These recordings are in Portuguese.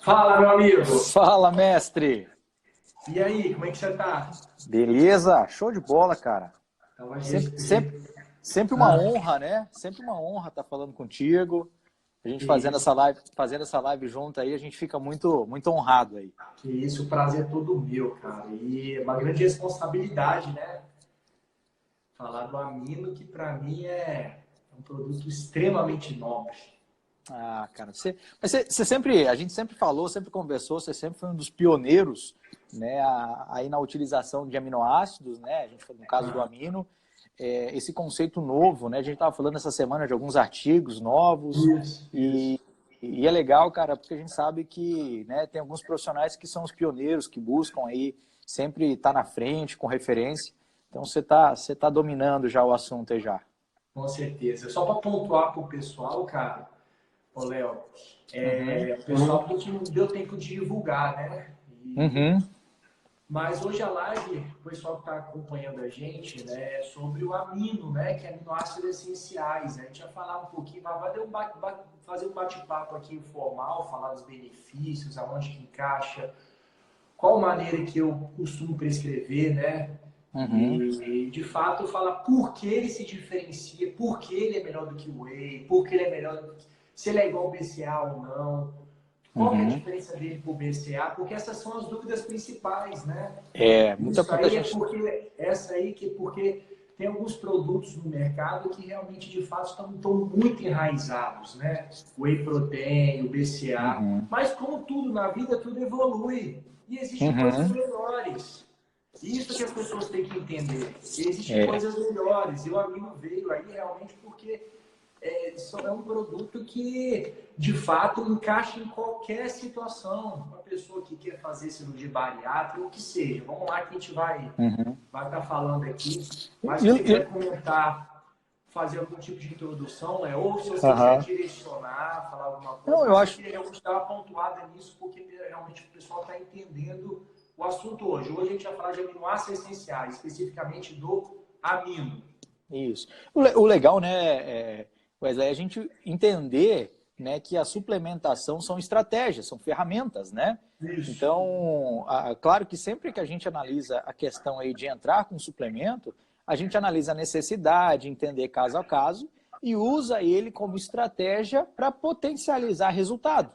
Fala, meu amigo! Fala, mestre! E aí, como é que você tá? Beleza? Show de bola, cara. Tava Sempre, jeito. sempre, sempre uma honra, né? Sempre uma honra estar falando contigo. A gente Que isso, fazendo essa live junto aí, a gente fica muito honrado aí. que isso, o prazer é todo meu, cara. E é uma grande responsabilidade, né? Falar do amino, que pra mim é um produto extremamente nobre. Ah, cara, você sempre, a gente sempre falou, sempre conversou, você sempre foi um dos pioneiros, né, aí na utilização de aminoácidos, né? A gente, no caso do Ah, amino, esse conceito novo, né? A gente estava falando essa semana de alguns artigos novos isso. e é legal, cara, porque a gente sabe que, né, tem alguns profissionais que são os pioneiros, que buscam aí sempre estar na frente, com referência. Então você tá dominando já o assunto aí já. Com certeza. Só para pontuar pro pessoal, cara, ô Léo, Uhum, o pessoal porque que não deu tempo de divulgar, né? uhum, Mas hoje a live, o pessoal que está acompanhando a gente, né, é sobre o amino, né, que é aminoácidos essenciais. Né? A gente vai falar um pouquinho, vai fazer um bate-papo aqui informal, falar dos benefícios, aonde que encaixa, qual maneira que eu costumo prescrever, né? uhum, E de fato falar por que ele se diferencia, por que ele é melhor do que o whey, por que ele é melhor do que, se ele é igual ao BCA ou não. Qual que é a uhum. diferença dele para o BCA? Porque essas são as dúvidas principais, né? Isso Muita aí é gente. porque, essa aí que porque tem alguns produtos no mercado que realmente, de fato, estão muito enraizados, né? O whey protein, o BCA. Uhum, Mas como tudo na vida, tudo evolui. E existem coisas uhum, melhores. Isso que as pessoas têm que entender. Existem é, coisas melhores. E o amigo veio aí realmente porque só é um produto que, de fato, encaixa em qualquer situação. Uma pessoa que quer fazer cirurgia bariátrica, ou o que seja. Vamos lá que a gente uhum. vai estar falando aqui. Mas se E, você quiser e- comentar, fazer algum tipo de introdução, ou se você quiser aham. direcionar, falar alguma coisa, Não, eu mas eu acho. queria realmente dar uma pontuada nisso, porque realmente o pessoal está entendendo o assunto hoje. Hoje a gente vai falar de aminoácidos essenciais, especificamente do amino. Isso. O legal, né, Wesley, é a gente entender, né, que a suplementação são estratégias, são ferramentas, né? Isso. Então, claro que sempre que a gente analisa a questão aí de entrar com suplemento, a gente analisa a necessidade, entender caso a caso e usa ele como estratégia para potencializar resultado,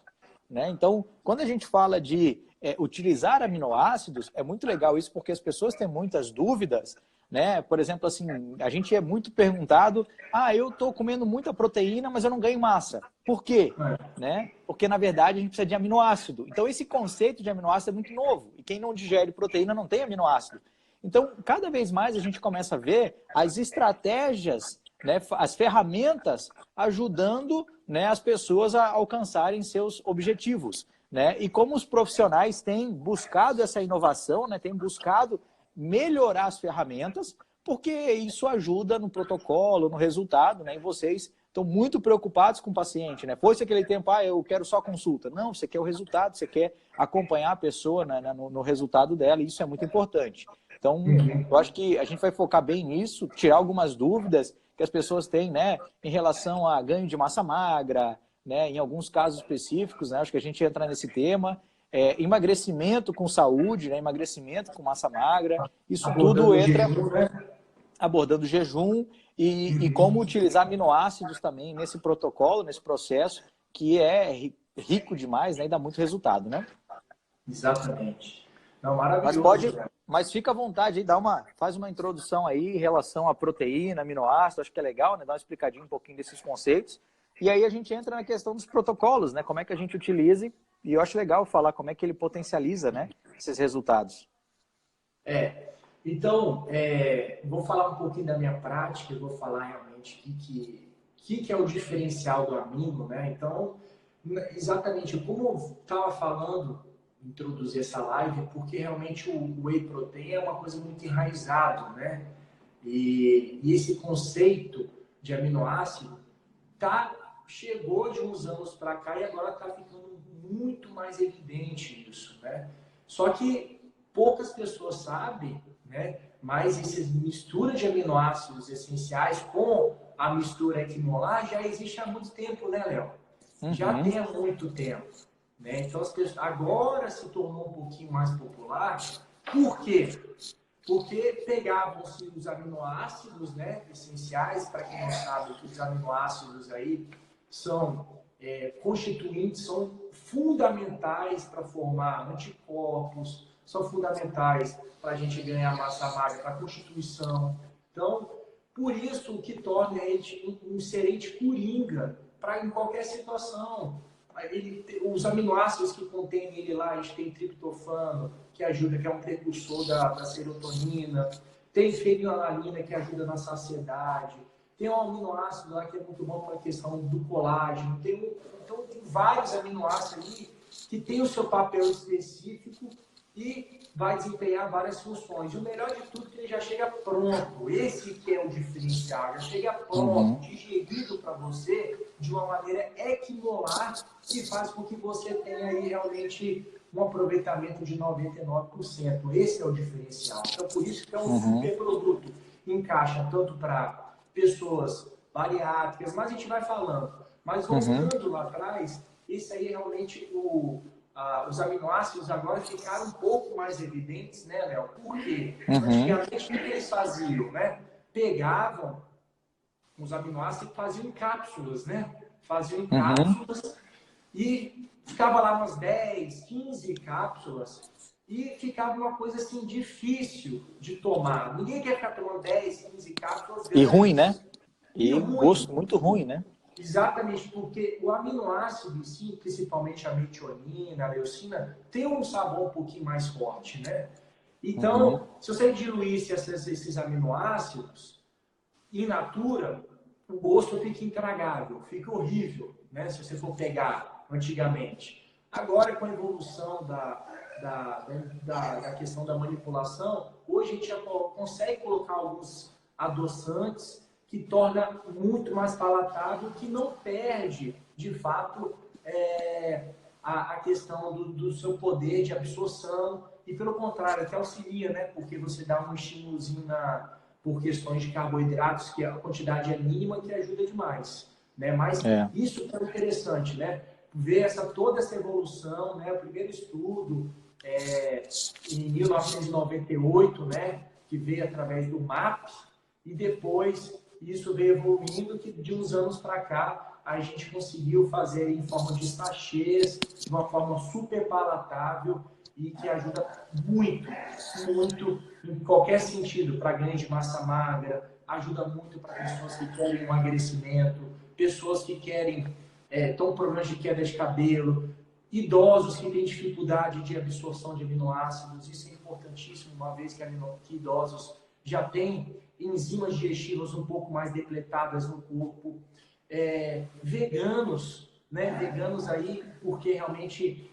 né? Então, quando a gente fala de utilizar aminoácidos, é muito legal isso porque as pessoas têm muitas dúvidas, né? Por exemplo, assim, a gente é muito perguntado, eu estou comendo muita proteína, mas eu não ganho massa. Por quê? É. Né? Porque, na verdade, a gente precisa de aminoácido. Então, esse conceito de aminoácido é muito novo. E quem não digere proteína não tem aminoácido. Então, cada vez mais a gente começa a ver as estratégias, né, as ferramentas ajudando, né, as pessoas a alcançarem seus objetivos. Né? E como os profissionais têm buscado essa inovação, né, têm buscado melhorar as ferramentas, porque isso ajuda no protocolo, no resultado, né? E vocês estão muito preocupados com o paciente, né? Foi-se aquele tempo, eu quero só consulta. Não, você quer o resultado, você quer acompanhar a pessoa, né, no resultado dela, e isso é muito importante. Então, eu acho que a gente vai focar bem nisso, tirar algumas dúvidas que as pessoas têm, né, em relação a ganho de massa magra, né, em alguns casos específicos, né, acho que a gente entra nesse tema, emagrecimento com saúde, né, emagrecimento com massa magra, isso tudo Abordando o entra jejum, né? abordando jejum e como utilizar aminoácidos também nesse protocolo, nesse processo, que é rico demais, né, e dá muito resultado, né? Exatamente. Não, Mas maravilhoso, pode, cara. mas fica à vontade aí, faz uma introdução aí em relação à proteína, aminoácidos, acho que é legal, né, dar uma explicadinha um pouquinho desses conceitos. E aí a gente entra na questão dos protocolos, né, como é que a gente utiliza, e eu acho legal falar como é que ele potencializa, né, esses resultados. Então, vou falar um pouquinho da minha prática, eu vou falar realmente que é o diferencial do amino, né? Então, exatamente como eu estava falando, introduzir essa live, porque realmente o whey protein é uma coisa muito enraizado, né? E esse conceito de aminoácido chegou de uns anos para cá e agora está ficando muito mais evidente isso, né? Só que poucas pessoas sabem, né? Mas essa mistura de aminoácidos essenciais com a mistura equimolar já existe há muito tempo, né, Léo? Já Uhum, tem há muito tempo. né? Então, as pessoas, agora se tornou um pouquinho mais popular. Por quê? Porque pegavam-se os aminoácidos, né, essenciais, para quem não sabe, que os aminoácidos aí são constituintes, são fundamentais para formar anticorpos, são fundamentais para a gente ganhar massa magra, para a constituição. Então, por isso o que torna ele um serente coringa para em qualquer situação. Os aminoácidos que contém nele lá, a gente tem triptofano, que ajuda, que é um precursor da serotonina, tem fenilalanina, que ajuda na saciedade, tem um aminoácido lá que é muito bom para a questão do colágeno, então tem vários aminoácidos ali que tem o seu papel específico e vai desempenhar várias funções. E o melhor de tudo é que ele já chega pronto. Esse que é o diferencial. Já chega pronto, digerido para você de uma maneira equimolar que faz com que você tenha aí realmente um aproveitamento de 99%. Esse é o diferencial. Então, por isso que é um super produto. Encaixa tanto para pessoas bariátricas, mas a gente vai falando. Mas voltando lá atrás, esse aí realmente os aminoácidos agora ficaram um pouco mais evidentes, né, Léo? Por quê? Antigamente, o que eles faziam, né? Pegavam os aminoácidos e faziam em cápsulas, né? Faziam em cápsulas e ficava lá umas 10, 15 cápsulas e ficava uma coisa assim difícil de tomar. Ninguém quer ficar tomando 10, 15 cápsulas. E ruim, né? E ruim. Gosto muito ruim, né? Exatamente, porque o aminoácido em si, principalmente a metionina, a leucina, tem um sabor um pouquinho mais forte, né? Então, se você diluísse esses aminoácidos, in natura, o gosto fica intragável, fica horrível, né? Se você for pegar antigamente. Agora, com a evolução da questão da manipulação, hoje a gente já consegue colocar alguns adoçantes que torna muito mais palatável, que não perde, de fato, a questão do seu poder de absorção, e pelo contrário, até auxilia, né? Porque você dá um estímulozinho por questões de carboidratos, que a quantidade é mínima, que ajuda demais, né? Mas isso é interessante, né? Ver toda essa evolução, né? O primeiro estudo em 1998, né? Que veio através do MAP, e depois isso veio evoluindo, que de uns anos para cá a gente conseguiu fazer em forma de sachês, de uma forma super palatável e que ajuda muito, muito em qualquer sentido, para ganho de massa magra, ajuda muito para pessoas que querem emagrecimento, pessoas que querem estão com problemas de queda de cabelo, idosos que têm dificuldade de absorção de aminoácidos. Isso é importantíssimo, uma vez que idosos já têm enzimas digestivas um pouco mais depletadas no corpo. Veganos, né? Veganos aí, porque realmente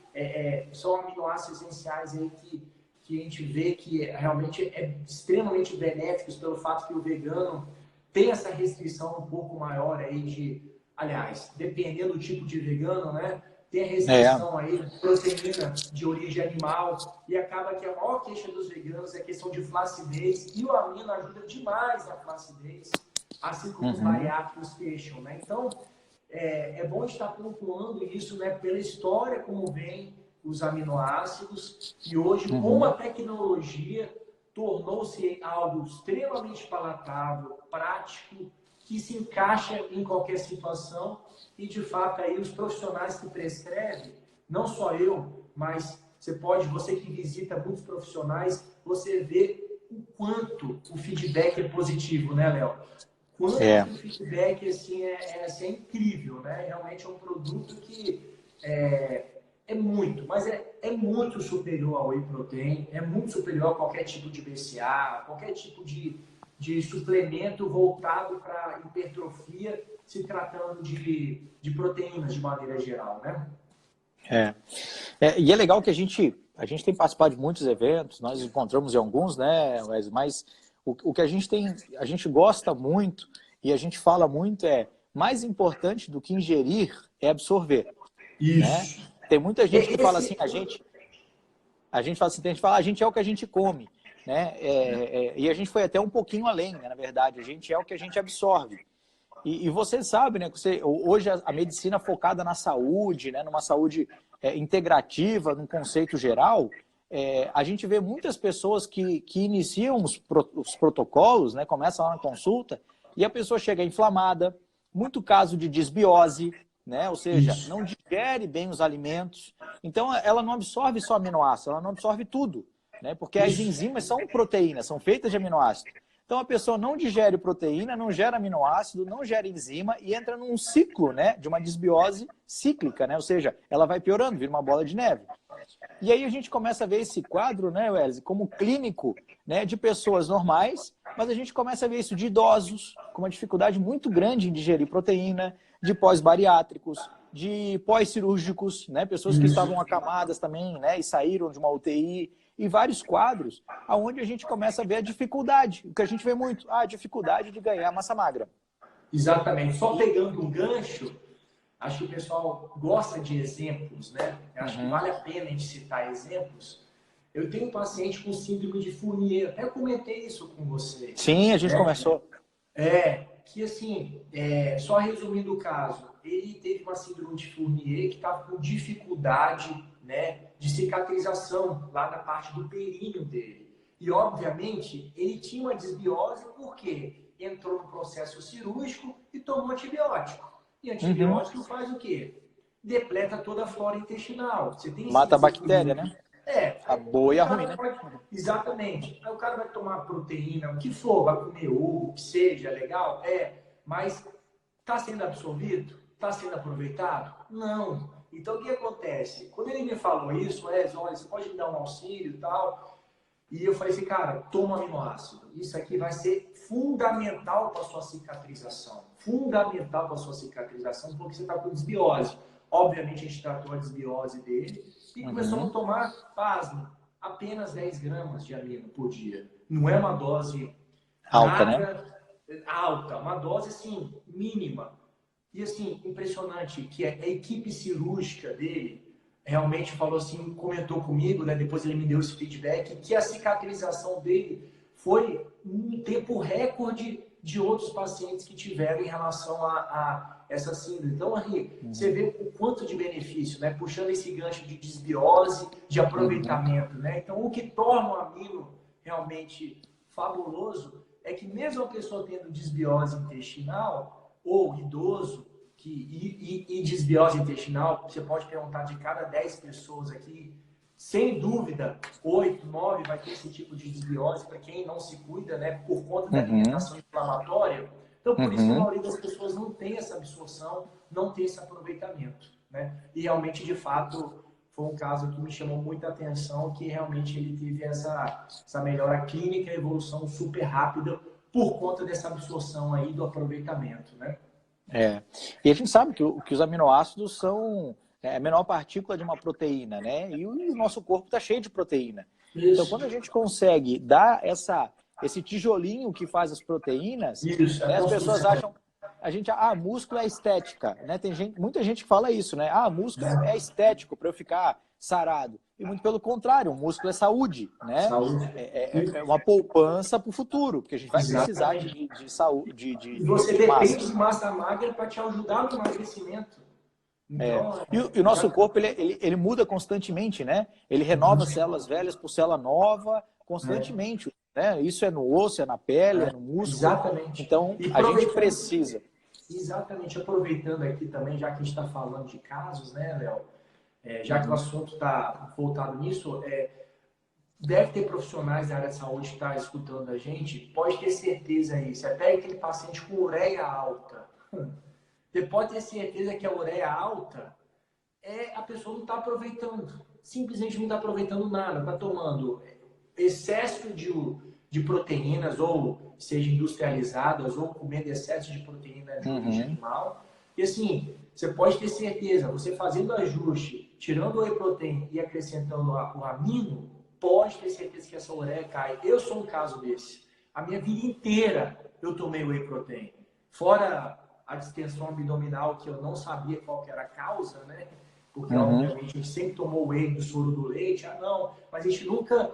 são aminoácidos essenciais aí que a gente vê que realmente é extremamente benéficos pelo fato que o vegano tem essa restrição um pouco maior aí aliás, dependendo do tipo de vegano, né? Tem a restrição aí de proteína de origem animal, e acaba que a maior queixa dos veganos é a questão de flacidez, e o amino ajuda demais na flacidez, assim como os bariátricos queixam, né? Então, é bom estar pontuando isso, né, pela história como vem os aminoácidos, e hoje, com a tecnologia, tornou-se algo extremamente palatável, prático, que se encaixa em qualquer situação, e de fato aí os profissionais que prescrevem, não só eu, mas você que visita muitos profissionais, você vê o quanto o feedback é positivo, né, Léo? Quanto o feedback assim, é incrível, né? Realmente é um produto que é muito, mas é muito superior ao whey protein, é muito superior a qualquer tipo de BCA, qualquer tipo de suplemento voltado para hipertrofia, se tratando de proteínas de maneira geral, né? E é legal que a gente tem participado de muitos eventos, nós encontramos em alguns, né, mas o que a gente gosta muito e a gente fala muito mais importante do que ingerir é absorver. Isso. Né? Tem muita gente que fala assim, a gente fala assim, a gente é o que a gente come. Né? E a gente foi até um pouquinho além, né? Na verdade, a gente é o que a gente absorve. E você sabe, né? Hoje a medicina focada na saúde, né? Numa saúde integrativa, num conceito geral, a gente vê muitas pessoas que iniciam os protocolos, né, começam lá na consulta, e a pessoa chega inflamada, muito caso de desbiose, né, ou seja, Isso. não digere bem os alimentos. Então, ela não absorve só aminoácido, ela não absorve tudo, né, porque as Isso. enzimas são proteínas, são feitas de aminoácido. Então, a pessoa não digere proteína, não gera aminoácido, não gera enzima e entra num ciclo, né, de uma desbiose cíclica, né, ou seja, ela vai piorando, vira uma bola de neve. E aí a gente começa a ver esse quadro, né, Wesley, como clínico, né, de pessoas normais, mas a gente começa a ver isso de idosos, com uma dificuldade muito grande em digerir proteína, de pós-bariátricos, de pós-cirúrgicos, né, pessoas que Isso. estavam acamadas também, né, e saíram de uma UTI, e vários quadros, aonde a gente começa a ver a dificuldade, o que a gente vê muito, a dificuldade de ganhar massa magra. Exatamente. Só pegando um gancho, acho que o pessoal gosta de exemplos, né? Eu acho que vale a pena a gente citar exemplos. Eu tenho um paciente com síndrome de Fournier, até comentei isso com você. Sim, a gente conversou. Que assim, só resumindo o caso, ele teve uma síndrome de Fournier que estava com dificuldade, né, de cicatrização lá na parte do períneo dele. E, obviamente, ele tinha uma desbiose porque entrou no processo cirúrgico e tomou antibiótico. E antibiótico faz o quê? Depleta toda a flora intestinal. Você tem Mata a bactéria, né? A boa e a ruim, né? Exatamente. Aí o cara vai tomar proteína, o que for, vai comer ovo, o que seja, legal? Mas está sendo absorvido? Está sendo aproveitado? Não. Então o que acontece? Quando ele me falou isso, olha, você pode me dar um auxílio e tal. E eu falei assim, cara, toma aminoácido. Isso aqui vai ser fundamental para a sua cicatrização. Fundamental para a sua cicatrização, porque você está com desbiose. Obviamente, a gente tratou a desbiose dele e começamos a tomar, pasme, apenas 10 gramas de amino por dia. Não é uma dose alta, nada, né? Alta, uma dose, assim, mínima. E, assim, impressionante que a equipe cirúrgica dele realmente falou assim, comentou comigo, né? Depois ele me deu esse feedback, que a cicatrização dele foi um tempo recorde de outros pacientes que tiveram em relação a essa síndrome. Então, Henri, você vê o quanto de benefício, né? Puxando esse gancho de desbiose, de aproveitamento, né? Então, o que torna o amino realmente fabuloso é que mesmo a pessoa tendo desbiose intestinal ou idoso, e desbiose intestinal, você pode perguntar de cada 10 pessoas aqui, sem dúvida, 8, 9 vai ter esse tipo de desbiose para quem não se cuida, né, por conta da alimentação inflamatória. Então, por isso que a maioria das pessoas não tem essa absorção, não tem esse aproveitamento, né? E realmente, de fato, foi um caso que me chamou muita atenção, que realmente ele teve essa melhora clínica, evolução super rápida por conta dessa absorção aí do aproveitamento, né? E a gente sabe que os aminoácidos são a menor partícula de uma proteína, né? E o nosso corpo está cheio de proteína. Isso. Então, quando a gente consegue dar esse tijolinho que faz as proteínas, isso, né, as pessoas acham... músculo é estética, né? Tem muita gente que fala isso, né? Músculo é estético para eu ficar sarado. E muito pelo contrário, o músculo é saúde, né? Saúde. É uma poupança para o futuro, porque a gente vai precisar de saúde, E você depende de massa magra para te ajudar no emagrecimento. Então, e o nosso corpo, ele muda constantemente, né? Ele renova células velhas por célula nova constantemente, né? Isso é no osso, é na pele, é no músculo. Exatamente. Então, a gente precisa. Exatamente. Aproveitando aqui também, já que a gente está falando de casos, né, Léo? Já que o assunto está voltado nisso, deve ter profissionais da área de saúde que estão escutando a gente, pode ter certeza aí, se até aquele paciente com ureia alta, você pode ter certeza que a ureia alta a pessoa não está aproveitando, simplesmente não está aproveitando nada, está tomando excesso de proteínas, ou seja, industrializadas, ou comendo excesso de proteína de origem animal. E assim, você pode ter certeza, você fazendo ajuste, tirando o whey protein e acrescentando o amino, pode ter certeza que essa ureia cai. Eu sou um caso desse. A minha vida inteira eu tomei whey protein. Fora a distensão abdominal, que eu não sabia qual que era a causa, né? Porque, obviamente, a gente sempre tomou whey do soro do leite. Não, mas a gente nunca...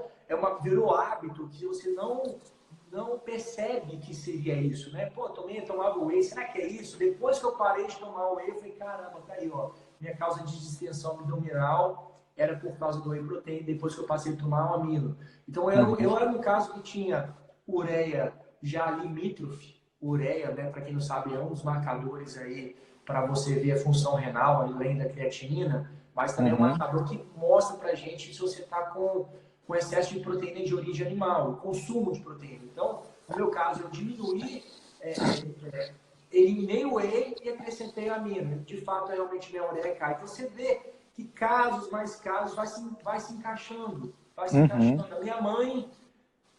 virou hábito que você não percebe que seria isso, né? Pô, tomava whey, será que é isso? Depois que eu parei de tomar whey, eu falei, caramba, tá aí, ó. minha causa de distensão abdominal era por causa do whey protein, depois que eu passei a tomar o amino. Então, eu era um caso que tinha ureia já limítrofe, ureia, né, para quem não sabe, é um dos marcadores aí para você ver a função renal, além da creatinina, mas também é um marcador que mostra para a gente se você está com excesso de proteína de origem animal, o consumo de proteína. Então, no meu caso, eu diminuí, eliminei o whey e acrescentei amino. De fato, realmente minha ureia cai. Então, você vê que casos, mais casos, vai se encaixando. Vai se encaixando. A minha mãe,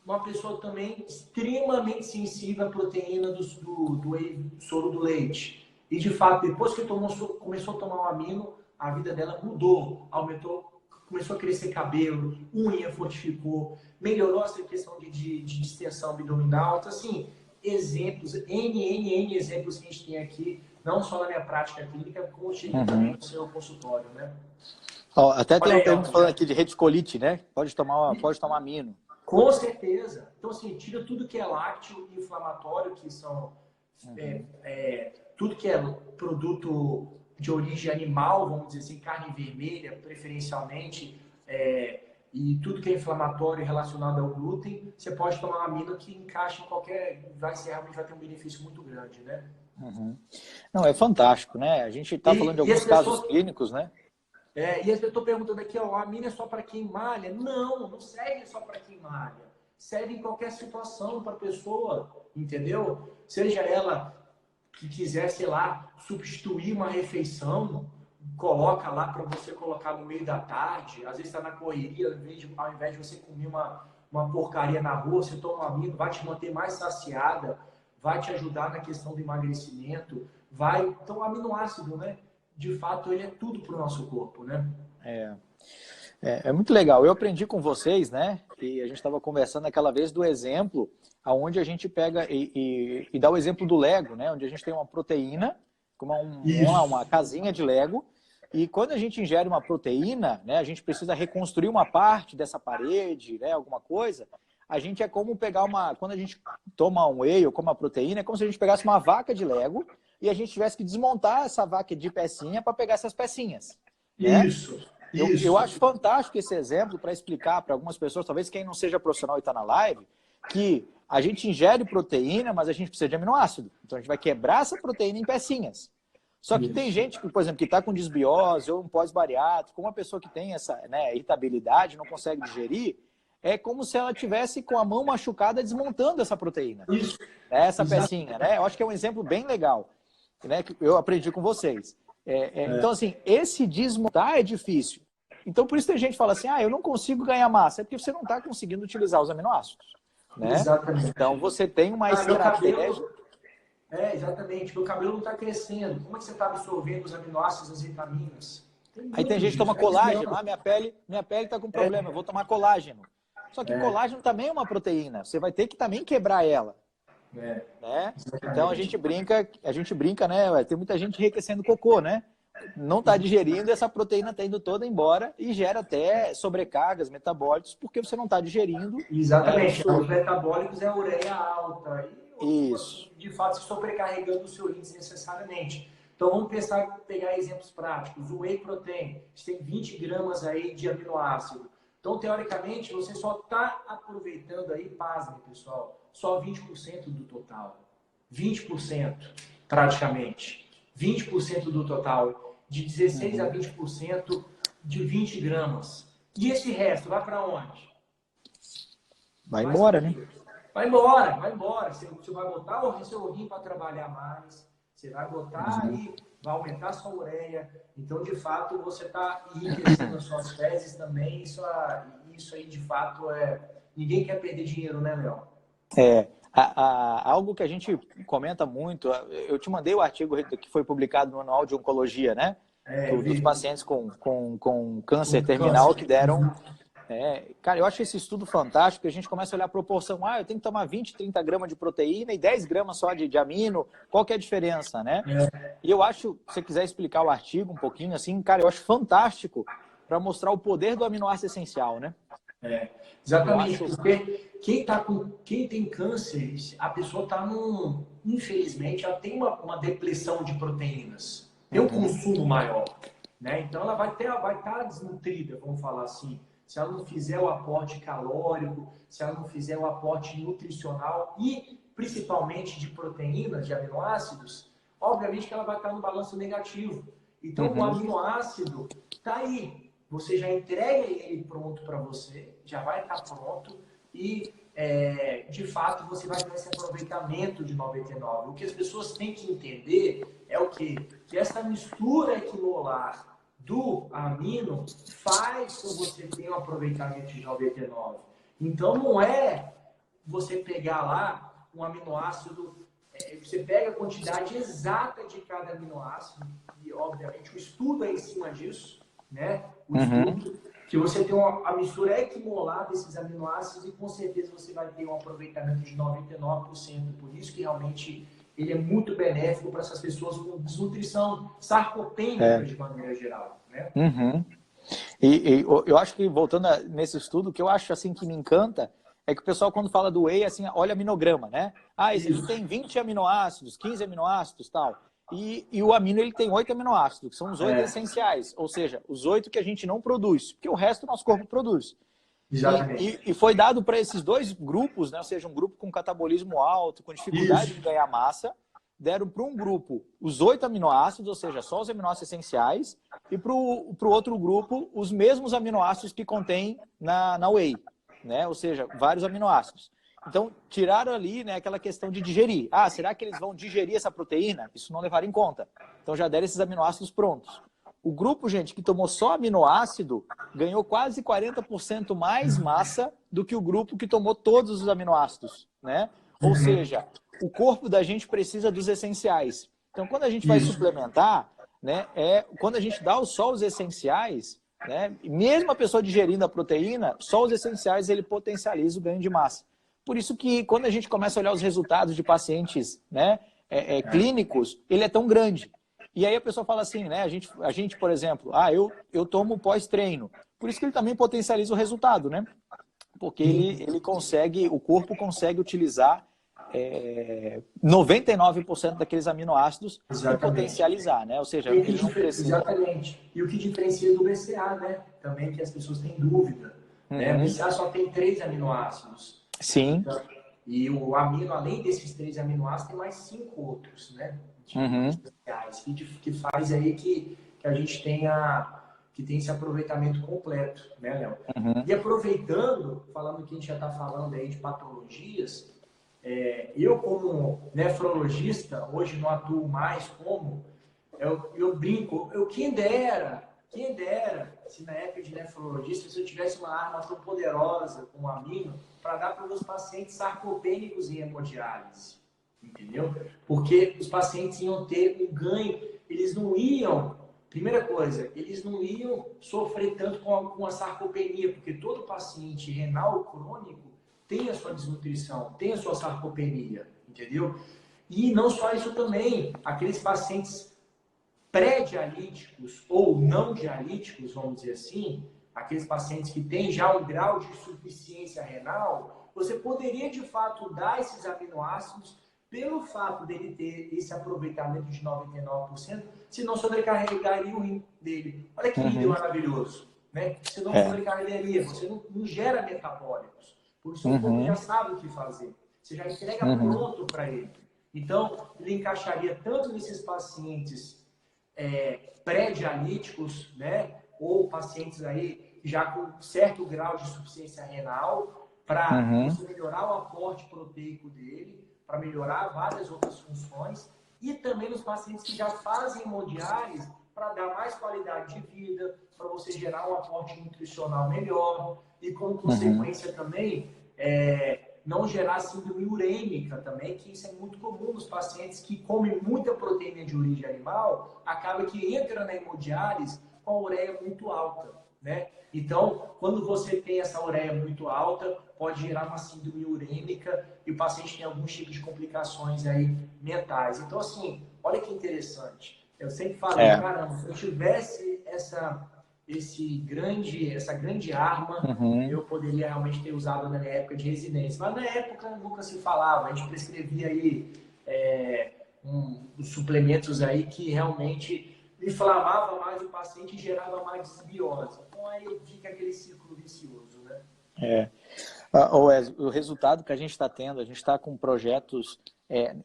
uma pessoa também extremamente sensível à proteína do whey, do soro do leite. E, de fato, depois que começou a tomar o amino, a vida dela mudou, aumentou, começou a crescer cabelo, unha fortificou, melhorou essa questão de distensão abdominal. Então, assim, exemplos, N exemplos que a gente tem aqui, não só na minha prática clínica, como chega também no seu consultório, né? Ó, até tem uma pergunta falando aqui de reticolite, né? Pode tomar amino. Com certeza. Então, assim, tira tudo que é lácteo e inflamatório, que são tudo que é produto de origem animal, vamos dizer assim, carne vermelha, preferencialmente, e tudo que é inflamatório relacionado ao glúten, você pode tomar um amino que encaixa em qualquer... realmente vai ter um benefício muito grande, né? Não, é fantástico, né? A gente está falando de alguns casos clínicos, né? E eu estou perguntando aqui, ó, o amino é só para quem malha? Não, não serve só para quem malha. Serve em qualquer situação para a pessoa, entendeu? Seja ela que quiser, sei lá, substituir uma refeição, coloca lá para você colocar no meio da tarde. Às vezes está na correria, ao invés de você comer uma porcaria na rua, você toma um amino, vai te manter mais saciada, vai te ajudar na questão do emagrecimento, Então, o aminoácido, né? De fato, ele é tudo para o nosso corpo, né? É muito legal. Eu aprendi com vocês, né? E a gente estava conversando aquela vez do exemplo, aonde a gente pega e dá o exemplo do Lego, né? Onde a gente tem uma proteína, como uma casinha de Lego, e quando a gente ingere uma proteína, né? A gente precisa reconstruir uma parte dessa parede, né? Alguma coisa. A gente é como pegar quando a gente toma um whey ou come uma proteína, é como se a gente pegasse uma vaca de Lego e a gente tivesse que desmontar essa vaca de pecinha para pegar essas pecinhas. Né? Isso. Eu acho fantástico esse exemplo para explicar para algumas pessoas, talvez quem não seja profissional e está na live, que a gente ingere proteína, mas a gente precisa de aminoácido. Então a gente vai quebrar essa proteína em pecinhas. Só que tem gente, por exemplo, que está com desbiose ou um pós-bariátrico, uma pessoa que tem essa irritabilidade, não consegue digerir, é como se ela tivesse com a mão machucada desmontando essa proteína. Isso. Essa pecinha, né? Eu acho que é um exemplo bem legal, né? Que eu aprendi com vocês. Então, assim, esse desmontar é difícil. Então, por isso tem gente que fala assim, eu não consigo ganhar massa. É porque você não está conseguindo utilizar os aminoácidos. Né? Exatamente. Então, você tem uma estratégia... Exatamente. Meu cabelo não está crescendo. Como é que você está absorvendo os aminoácidos, as vitaminas? Aí tem gente que toma colágeno. Minha pele está com problema, eu vou tomar colágeno. Só que colágeno também é uma proteína. Você vai ter que também quebrar ela. Né? Então, a gente brinca, né? Tem muita gente enriquecendo cocô, né? Não está digerindo, essa proteína está indo toda embora e gera até sobrecargas metabólicas porque você não está digerindo. Exatamente. Os metabólicos é a ureia alta. Isso. De fato, sobrecarregando o seu índice necessariamente. Então, vamos pegar exemplos práticos. O whey protein, você tem 20 gramas aí de aminoácido. Então, teoricamente, você só está aproveitando aí, pasmem, pessoal, só 20% do total. 20%, praticamente. 20% do total. De 16% a 20% de 20 gramas. E esse resto vai para onde? Vai embora, né? Vai embora. Você vai botar o seu rim para trabalhar mais. Você vai botar e vai aumentar a sua ureia. Então, de fato, você está enriquecendo as suas fezes também. Isso aí, de fato, ninguém quer perder dinheiro, né, Léo? Algo que a gente comenta muito, eu te mandei o artigo que foi publicado no Manual de Oncologia, né? Dos pacientes com câncer terminal que deram... cara, eu acho esse estudo fantástico, a gente começa a olhar a proporção, eu tenho que tomar 20, 30 gramas de proteína e 10 gramas só de amino, qual que é a diferença, né? E eu acho, se você quiser explicar o artigo um pouquinho, assim, cara, eu acho fantástico para mostrar o poder do aminoácido essencial, né? Exatamente, porque quem tem câncer, a pessoa está infelizmente, ela tem uma depressão de proteínas, tem um consumo maior. né? Então ela vai estar desnutrida, vamos falar assim. Se ela não fizer o aporte calórico, se ela não fizer o aporte nutricional e principalmente de proteínas, de aminoácidos, obviamente que ela vai estar no balanço negativo. Então o aminoácido está aí. Você já entrega ele pronto para você, já vai estar pronto e de fato você vai ter esse aproveitamento de 99. O que as pessoas têm que entender é o quê? Que essa mistura equimolar do amino faz com que você tenha um aproveitamento de 99. Então não é você pegar lá um aminoácido, você pega a quantidade exata de cada aminoácido, e obviamente o estudo é em cima disso, né? O estudo, que você tem a mistura equimolar desses aminoácidos e com certeza você vai ter um aproveitamento de 99%. Por isso que realmente ele é muito benéfico para essas pessoas com desnutrição sarcopênica de maneira geral, né? E eu acho que, voltando nesse estudo, o que eu acho assim que me encanta é que o pessoal, quando fala do whey, assim, olha aminograma, né? Ah, esse aqui tem 20 aminoácidos, 15 aminoácidos, tal. E o amino, ele tem 8 aminoácidos, que são os 8 essenciais. Ou seja, os 8 que a gente não produz, porque o resto o nosso corpo produz. Exatamente. E foi dado para esses dois grupos, né? Ou seja, um grupo com catabolismo alto, com dificuldade de ganhar massa, deram para um grupo os 8 aminoácidos, ou seja, só os aminoácidos essenciais, e para o outro grupo os mesmos aminoácidos que contém na whey, né? Ou seja, vários aminoácidos. Então, tiraram ali, né, aquela questão de digerir. Ah, será que eles vão digerir essa proteína? Isso não levaram em conta. Então, já deram esses aminoácidos prontos. O grupo, gente, que tomou só aminoácido, ganhou quase 40% mais massa do que o grupo que tomou todos os aminoácidos, né? Ou seja, o corpo da gente precisa dos essenciais. Então, quando a gente vai suplementar, né, quando a gente dá só os essenciais, né, mesmo a pessoa digerindo a proteína, só os essenciais ele potencializa o ganho de massa. Por isso que quando a gente começa a olhar os resultados de pacientes, né, clínicos, ele é tão grande. E aí a pessoa fala assim, né, a gente por exemplo, eu tomo pós-treino. Por isso que ele também potencializa o resultado, né? Porque ele consegue, o corpo consegue utilizar 99% daqueles aminoácidos e potencializar, né? Ou seja, ele não precisa... Exatamente. E o que diferencia do BCA, né? Também que as pessoas têm dúvida. Né? O BCA só tem 3 aminoácidos. Sim. Então, e o amino, além desses 3 aminoácidos, tem mais 5 outros, né? Especiais, que faz aí que a gente tenha esse aproveitamento completo, né, Léo? E aproveitando, falando que a gente já está falando aí de patologias, eu como nefrologista, hoje não atuo mais como, eu brinco, quem dera, se na época de nefrologista, se eu tivesse uma arma tão poderosa como a amino, para dar para os pacientes sarcopênicos em hemodiálise, entendeu? Porque os pacientes iam ter um ganho, eles não iam, primeira coisa, eles não iam sofrer tanto com a sarcopenia, porque todo paciente renal crônico tem a sua desnutrição, tem a sua sarcopenia, entendeu? E não só isso também, aqueles pacientes pré-dialíticos ou não dialíticos, vamos dizer assim, aqueles pacientes que têm já um grau de insuficiência renal, você poderia de fato dar esses aminoácidos pelo fato dele ter esse aproveitamento de 99%, se não sobrecarregaria o rim dele. Olha que lindo e maravilhoso, né? Você não sobrecarregaria, você não gera metabólicos. Por isso o corpo já sabe o que fazer. Você já entrega pronto para ele. Então, ele encaixaria tanto nesses pacientes pré-dialíticos, né? Ou pacientes aí já com certo grau de insuficiência renal, para você melhorar o aporte proteico dele, para melhorar várias outras funções, e também nos pacientes que já fazem hemodiálise, para dar mais qualidade de vida, para você gerar um aporte nutricional melhor, e como consequência também, não gerar síndrome urêmica também, que isso é muito comum nos pacientes que comem muita proteína de origem animal, acaba que entra na hemodiálise com a ureia muito alta, né? Então, quando você tem essa ureia muito alta, pode gerar uma síndrome urêmica e o paciente tem alguns tipos de complicações aí mentais. Então, assim, olha que interessante. Eu sempre falei, caramba, se eu tivesse essa grande arma, eu poderia realmente ter usado na minha época de residência. Mas na época nunca se falava, a gente prescrevia aí os suplementos aí que realmente inflamava mais o paciente e gerava mais desbiose. Então aí fica aquele círculo vicioso, né? É. O resultado que a gente está tendo, a gente está com projetos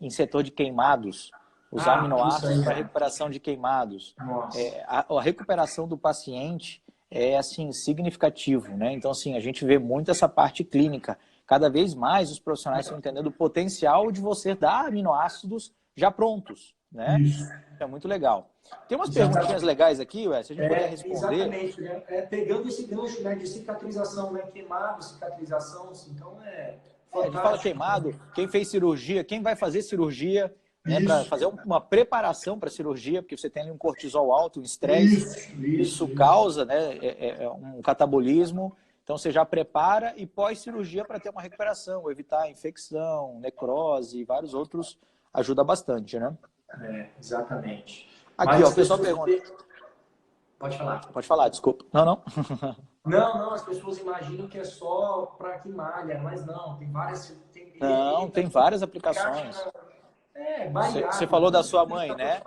em setor de queimados, usar Isso aminoácidos aí, para né? recuperação de queimados. Nossa. A recuperação do paciente é assim significativo, né? Então assim, a gente vê muito essa parte clínica. Cada vez mais os profissionais estão entendendo o potencial de você dar aminoácidos já prontos, né? Isso. É muito legal. Tem umas perguntinhas Exatamente. legais aqui, Wes, se a gente puder responder. Exatamente, né? Pegando esse gancho, né, de cicatrização, né? Queimado, cicatrização, então A gente fala fantástico. queimado, quem fez cirurgia, quem vai fazer cirurgia, né, para Isso, fazer uma preparação para a cirurgia, porque você tem ali um cortisol alto, um estresse, isso causa, né, um catabolismo. Então você já prepara e pós-cirurgia para ter uma recuperação, evitar infecção, necrose e vários outros, ajuda bastante, né? exatamente. Aqui, Mas ó, as o pessoal pessoas... pergunta. Pode falar. Pode falar, desculpa. Não, não. Não, as pessoas imaginam que é só para que malha, mas não, tem várias... Não, tem várias aplicações. Você falou da sua mãe, né?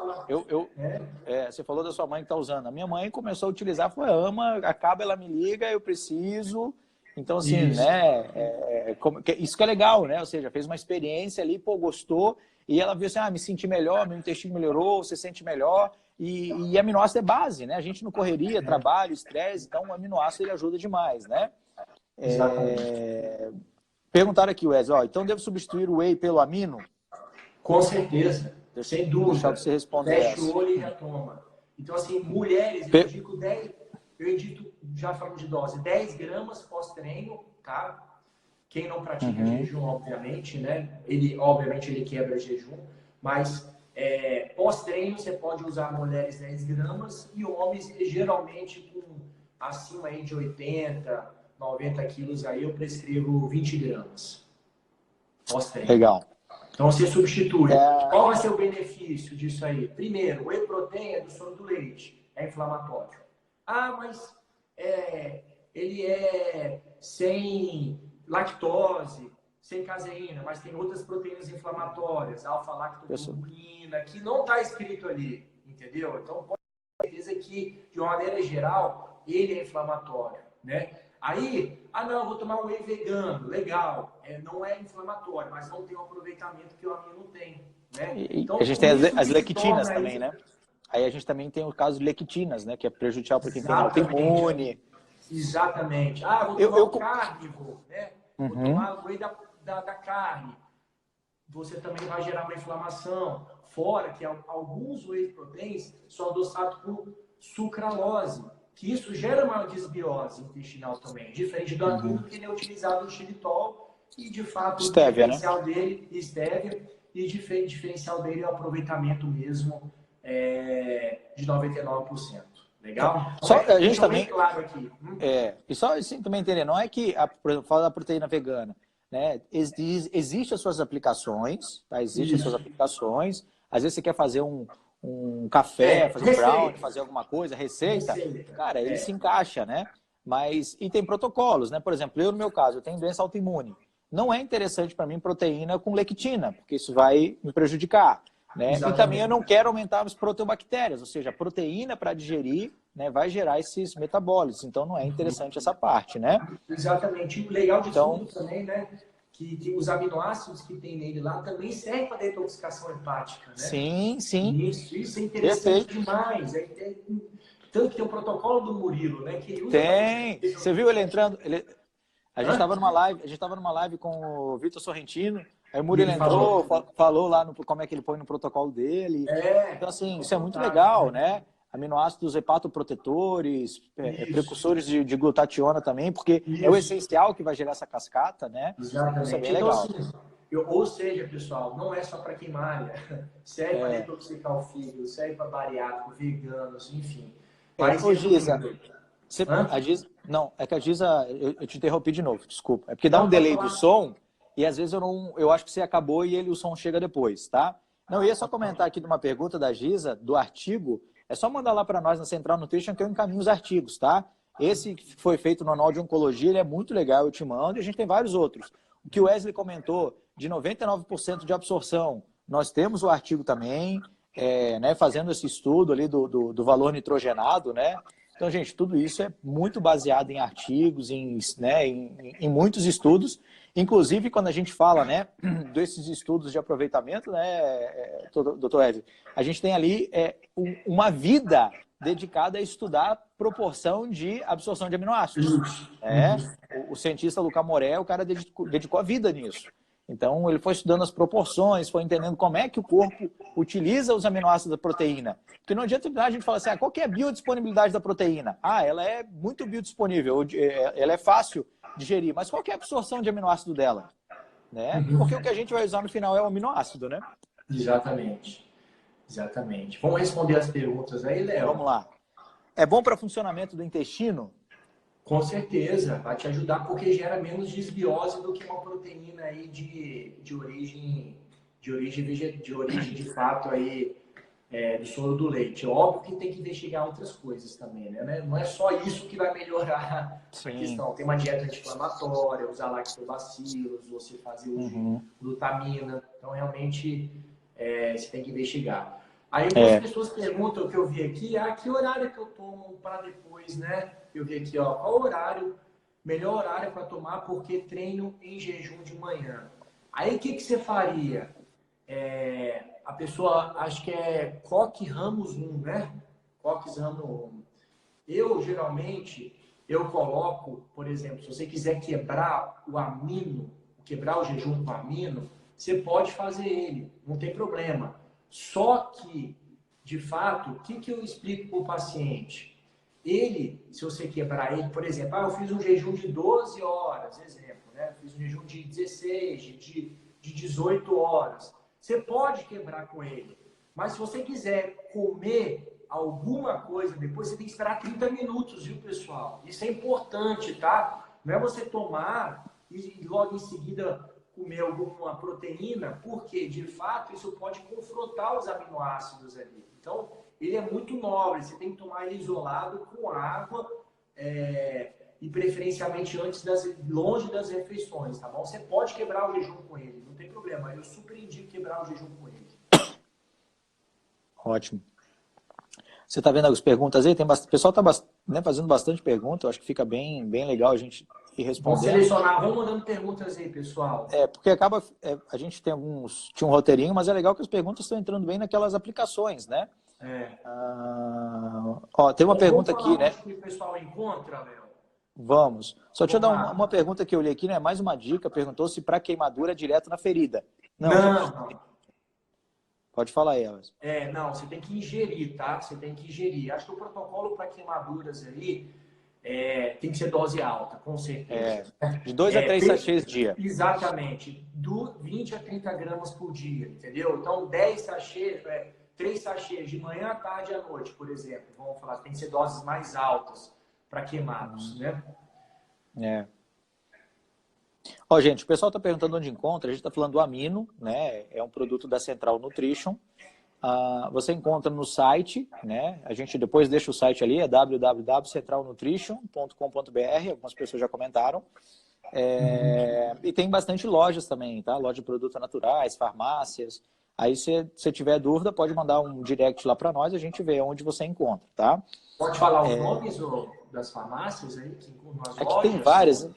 Você falou da sua mãe que está usando. A minha mãe começou a utilizar, foi ama, acaba, ela me liga, eu preciso. Então, assim, Isso. né? Isso que é legal, né? Ou seja, fez uma experiência ali, pô, gostou, e ela viu assim, me senti melhor, meu intestino melhorou, você sente melhor. E aminoácido é base, né? A gente não correria, trabalho, estresse, então o aminoácido ele ajuda demais, né? Perguntaram aqui, Wes, então devo substituir o whey pelo amino? Com certeza, sem dúvida. Deixar você responder Fecha o olho e já toma. Então, assim, mulheres, eu indico 10, já falamos de dose, 10 gramas pós-treino, tá? Quem não pratica jejum, obviamente, né? Obviamente, ele quebra jejum, mas pós-treino você pode usar mulheres 10 gramas e homens, geralmente, com acima aí de 80, 90 quilos, aí eu prescrevo 20 gramas pós-treino. Legal. Então, você substitui. Qual vai ser o benefício disso aí? Primeiro, o whey protein é do soro do leite, é inflamatório. Mas ele é sem lactose, sem caseína, mas tem outras proteínas inflamatórias, alfa-lactoferrina, que não está escrito ali, entendeu? Então, pode ter certeza que, de uma maneira geral, ele é inflamatório, né? Aí, não, vou tomar um whey vegano, legal, não é inflamatório, mas não tem o aproveitamento que o amino tem, né? Então, a gente tem as lectinas também, né? Aí a gente também tem o caso de lectinas, né? Que é prejudicial para quem tem autoimune. Exatamente. Vou tomar o carnívoro, né? Vou tomar o whey da carne. Você também vai gerar uma inflamação. Fora que alguns whey proteins são adoçados por sucralose, que isso gera uma desbiose intestinal também, diferente do amino, que ele é utilizado no xilitol e, de fato, Stevia, o diferencial dele, stevia, e o diferencial dele é o aproveitamento mesmo de 99%. Legal? Só a gente também, claro aqui. E só assim também entender, não é que, por exemplo, fala da proteína vegana, né? Existem as suas aplicações, tá? Existem as suas aplicações. Às vezes você quer fazer um café, fazer um brownie, fazer alguma coisa, receita, cara, ele se encaixa, né? E tem protocolos, né? Por exemplo, eu no meu caso, eu tenho doença autoimune. Não é interessante para mim proteína com lectina, porque isso vai me prejudicar, né? E também eu não quero aumentar as proteobactérias, ou seja, a proteína para digerir, né, vai gerar esses metabólitos, então não é interessante essa parte, né? Exatamente. O legal de tudo também, né? Que os aminoácidos que tem nele lá também servem para detoxicação hepática, né? Sim. Isso é interessante demais. Tanto que tem o protocolo do Murilo, né? Que ele usa Você viu ele entrando? A gente estava numa live com o Vitor Sorrentino, aí o Murilo entrou, falou lá como é que ele põe no protocolo dele. Então, assim, isso é muito legal, né? Aminoácidos hepatoprotetores, precursores de glutationa também, porque é o essencial que vai gerar essa cascata, né? Exatamente. Isso é bem legal. Então, assim, ou seja, pessoal, não é só para quem malha, serve para detoxicar o fígado, serve para bariátrico, veganos, enfim. Giza, é que a Giza, eu te interrompi de novo, desculpa. É porque dá um delay do som e às vezes eu acho que você acabou e o som chega depois, tá? Não, eu ia só comentar aqui de uma pergunta da Giza, do artigo. É só mandar lá para nós na Central Nutrition que eu encaminho os artigos, tá? Esse que foi feito no Anual de Oncologia, ele é muito legal, eu te mando, e a gente tem vários outros. O que o Wesley comentou, de 99% de absorção, nós temos o artigo também. né, fazendo esse estudo ali do valor nitrogenado, né? Então, gente, tudo isso é muito baseado em artigos, né, em muitos estudos. Inclusive, quando a gente fala, né, desses estudos de aproveitamento, né, doutor Ed, a gente tem ali uma vida dedicada a estudar a proporção de absorção de aminoácidos. O cientista Luca Moré, o cara dedicou a vida nisso. Então, ele foi estudando as proporções, foi entendendo como é que o corpo utiliza os aminoácidos da proteína. Porque não adianta a gente falar assim, qual que é a biodisponibilidade da proteína? Ela é muito biodisponível, ela é fácil de digerir, mas qual que é a absorção de aminoácido dela? Né? Porque o que a gente vai usar no final é o aminoácido, né? Exatamente. Exatamente. Vamos responder as perguntas aí, Léo? Vamos lá. É bom para funcionamento do intestino? Com certeza, vai te ajudar porque gera menos desbiose do que uma proteína aí de origem de fato aí do soro do leite. Óbvio que tem que investigar outras coisas também, né? Não é só isso que vai melhorar a questão. Tem uma dieta anti-inflamatória, usar lactobacilos, você fazer uso de glutamina. Então, realmente, você tem que investigar. Aí algumas pessoas perguntam, que eu vi aqui, que horário que eu tomo para depois, né? Eu vi aqui, qual horário, melhor horário para tomar, porque treino em jejum de manhã. Aí o que você faria? A pessoa, acho que é Koch Ramos 1, né? Koch Ramos 1. Eu, geralmente, coloco, por exemplo, se você quiser quebrar o amino, quebrar o jejum com amino, você pode fazer ele, não tem problema. Só que, de fato, o que eu explico para o paciente? Ele, se você quebrar ele, por exemplo, eu fiz um jejum de 12 horas, exemplo, né? Fiz um jejum de 16, de 18 horas. Você pode quebrar com ele. Mas se você quiser comer alguma coisa depois, você tem que esperar 30 minutos, viu, pessoal? Isso é importante, tá? Não é você tomar e logo em seguida comer alguma proteína, porque, de fato, isso pode confrontar os aminoácidos ali. Então, ele é muito nobre, você tem que tomar ele isolado com água e preferencialmente longe das refeições, tá bom? Você pode quebrar o jejum com ele, não tem problema. Eu super indico quebrar o jejum com ele. Ótimo. Você está vendo as perguntas aí? O pessoal está fazendo bastante pergunta, eu acho que fica bem legal a gente ir respondendo. Vamos selecionar, vamos mandando perguntas aí, pessoal. Porque acaba, a gente tinha um roteirinho, mas é legal que as perguntas estão entrando bem naquelas aplicações, né? Tem uma pergunta aqui, né? Onde que o pessoal encontra, Léo? Vamos. Só deixa eu dar uma pergunta que eu li aqui, né? Mais uma dica, perguntou se para queimadura é direto na ferida. Não. Pode falar aí, Elas. Não, você tem que ingerir, tá? Você tem que ingerir. Acho que o protocolo para queimaduras aí tem que ser dose alta, com certeza. De 2 a 3 sachês dia. Exatamente. 20 a 30 gramas por dia, entendeu? Então, 10 sachês, 3 sachês de manhã, à tarde e à noite, por exemplo. Vamos falar, tem que ser doses mais altas para queimados, né? Gente, o pessoal está perguntando onde encontra. A gente está falando do amino, né? É um produto da Central Nutrition. Você encontra no site, né? A gente depois deixa o site ali, é www.centralnutrition.com.br. Algumas pessoas já comentaram. E tem bastante lojas também, tá? Loja de produtos naturais, farmácias. Aí, se você tiver dúvida, pode mandar um direct lá para nós, a gente vê onde você encontra, tá? Pode falar os nomes das farmácias aí? Que tem várias.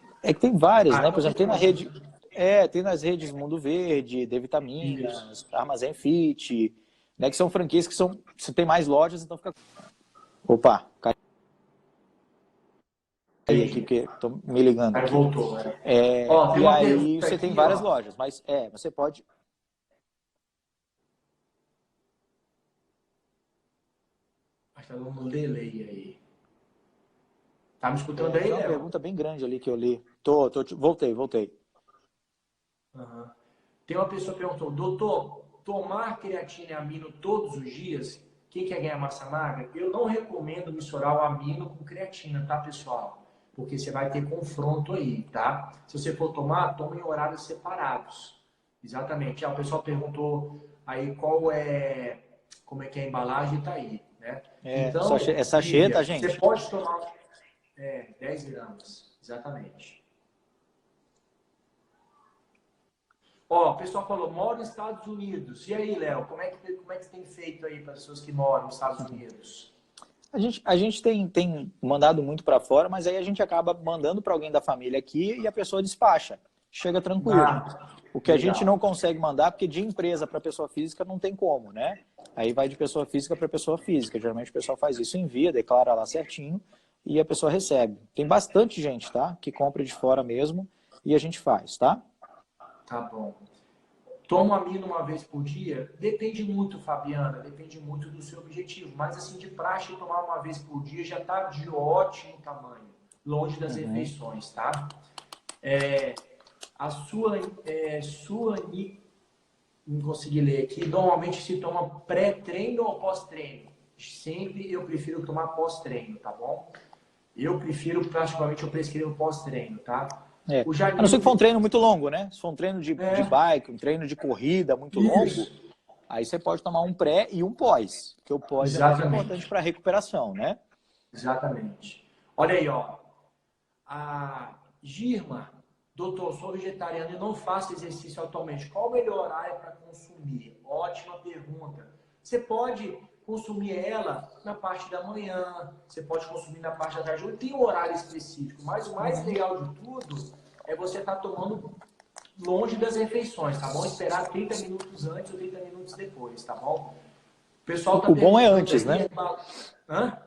Tem várias, né? Por exemplo, tem na rede... tem nas redes Mundo Verde, D Vitaminas, Armazém Fit, né? Que são franquias que você tem mais lojas, então fica... Opa, caiu aqui porque tô me ligando aqui. Voltou, né? E aí você tem várias lojas, mas você pode... Acho que tá dando um delay aí. Tá me escutando aí, Léo? Tem uma pergunta bem grande ali que eu li. Voltei. Tem uma pessoa que perguntou, doutor, tomar creatina e amino todos os dias, quem quer ganhar massa magra? Eu não recomendo misturar o amino com creatina, tá, pessoal? Porque você vai ter confronto aí, tá? Se você for tomar, tome em horários separados. Exatamente. O pessoal perguntou aí como é que é a embalagem, tá aí, né? Então, é sachê, tá, gente? Você pode tomar 10 gramas, exatamente. Ó, o pessoal falou, moro nos Estados Unidos. E aí, Léo, como é que tem feito aí para as pessoas que moram nos Estados Unidos? A gente tem mandado muito para fora, mas aí a gente acaba mandando para alguém da família aqui e a pessoa despacha. Chega tranquilo. Ah, O que a gente não legal. consegue mandar, porque de empresa para pessoa física não tem como, né? Aí vai de pessoa física para pessoa física. Geralmente o pessoal faz isso, envia, declara lá certinho e a pessoa recebe. Tem bastante gente, tá? Que compra de fora mesmo e a gente faz, tá? Tá bom. Tomo amino uma vez por dia? Depende muito, Fabiana, depende muito do seu objetivo. Mas, assim, de praxe, tomar uma vez por dia já está de ótimo tamanho, longe das Uhum. refeições, tá? É, a não consegui ler aqui, normalmente se toma pré-treino ou pós-treino? Sempre eu prefiro tomar pós-treino, tá bom? Eu prefiro, praticamente, eu prescrevo pós-treino, tá? É. O A não ser Janino, que for um treino muito longo, né? Se for um treino de é, bike, um treino de corrida muito longo, isso, aí você pode tomar um pré e um pós, porque o pós é mais importante exatamente. para a recuperação, né? Exatamente. Olha aí, ó. A Girma, doutor, sou vegetariano e não faço exercício atualmente. Qual o melhor horário para consumir? Ótima pergunta. Você pode consumir ela na parte da manhã, você pode consumir na parte da tarde. Não tem um horário específico, mas o mais Uhum. legal de tudo é você estar tomando longe das refeições, tá bom? Esperar 30 minutos antes ou 30 minutos depois, tá bom? O pessoal está O bom é perguntando antes, aí. né? Hã?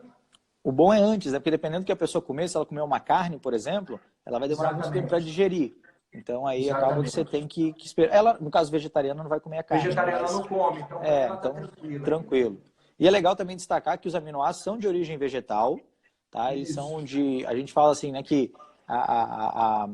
O bom é antes, né? Porque dependendo do que a pessoa comer, se ela comer uma carne, por exemplo, ela vai demorar muito tempo para Exatamente. digerir. Então aí acaba que você Exatamente. tem que esperar. Ela, no caso vegetariana, não vai comer a carne, né? Vegetariana Mas não come, então para ela tá então tranquila aí. tranquilo. E é legal também destacar que os aminoácidos são de origem vegetal, tá? Eles Isso. são de, a gente fala assim, né, que a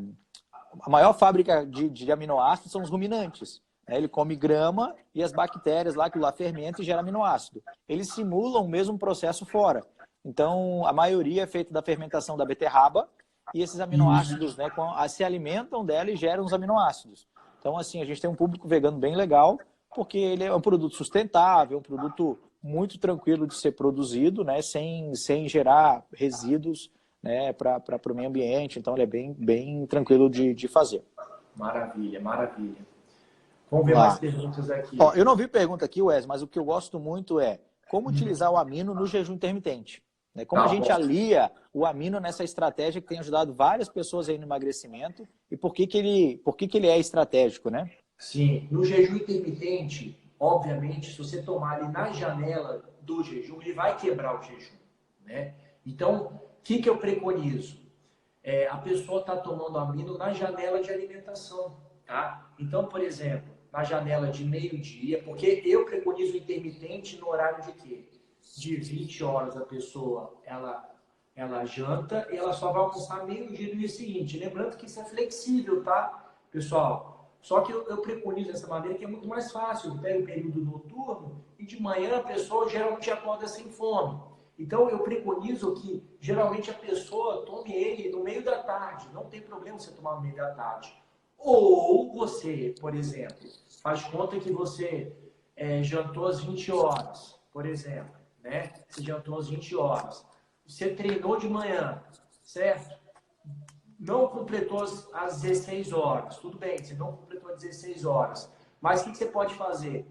maior fábrica de aminoácidos são os ruminantes. Né? Ele come grama e as bactérias lá que lá fermentam e gera aminoácido. Eles simulam o mesmo processo fora. Então, a maioria é feita da fermentação da beterraba e esses Isso. aminoácidos, né, se alimentam dela e geram os aminoácidos. Então, assim, a gente tem um público vegano bem legal, porque ele é um produto sustentável, um produto muito tranquilo de ser produzido, né, sem gerar resíduos, né, para o meio ambiente. Então, ele é bem tranquilo de fazer. Maravilha, maravilha. Vamos ver Vamos mais lá. perguntas Ó, aqui. eu não vi pergunta aqui, Wes, mas o que eu gosto muito é como utilizar o amino no jejum intermitente. Né? Como a Tá gente bom. alia o amino nessa estratégia que tem ajudado várias pessoas aí no emagrecimento e por que ele é estratégico, né? Sim, no jejum intermitente, obviamente, se você tomar ali na janela do jejum, ele vai quebrar o jejum, né? Então, o que eu preconizo? A pessoa está tomando amino na janela de alimentação, tá? Então, por exemplo, na janela de meio-dia, porque eu preconizo intermitente no horário de quê? De 20 horas a pessoa, ela janta e ela só vai almoçar meio-dia do dia seguinte. Lembrando que isso é flexível, tá, pessoal? Só que eu preconizo dessa maneira que é muito mais fácil. Eu pego o período noturno e de manhã a pessoa geralmente acorda sem fome. Então, eu preconizo que, geralmente, a pessoa tome ele no meio da tarde. Não tem problema você tomar no meio da tarde. Ou você, por exemplo, faz conta que você jantou às 20 horas, por exemplo. Né? Você jantou às 20 horas. Você treinou de manhã, certo? Não completou as 16 horas. Tudo bem, você não completou as 16 horas. Mas o que você pode fazer?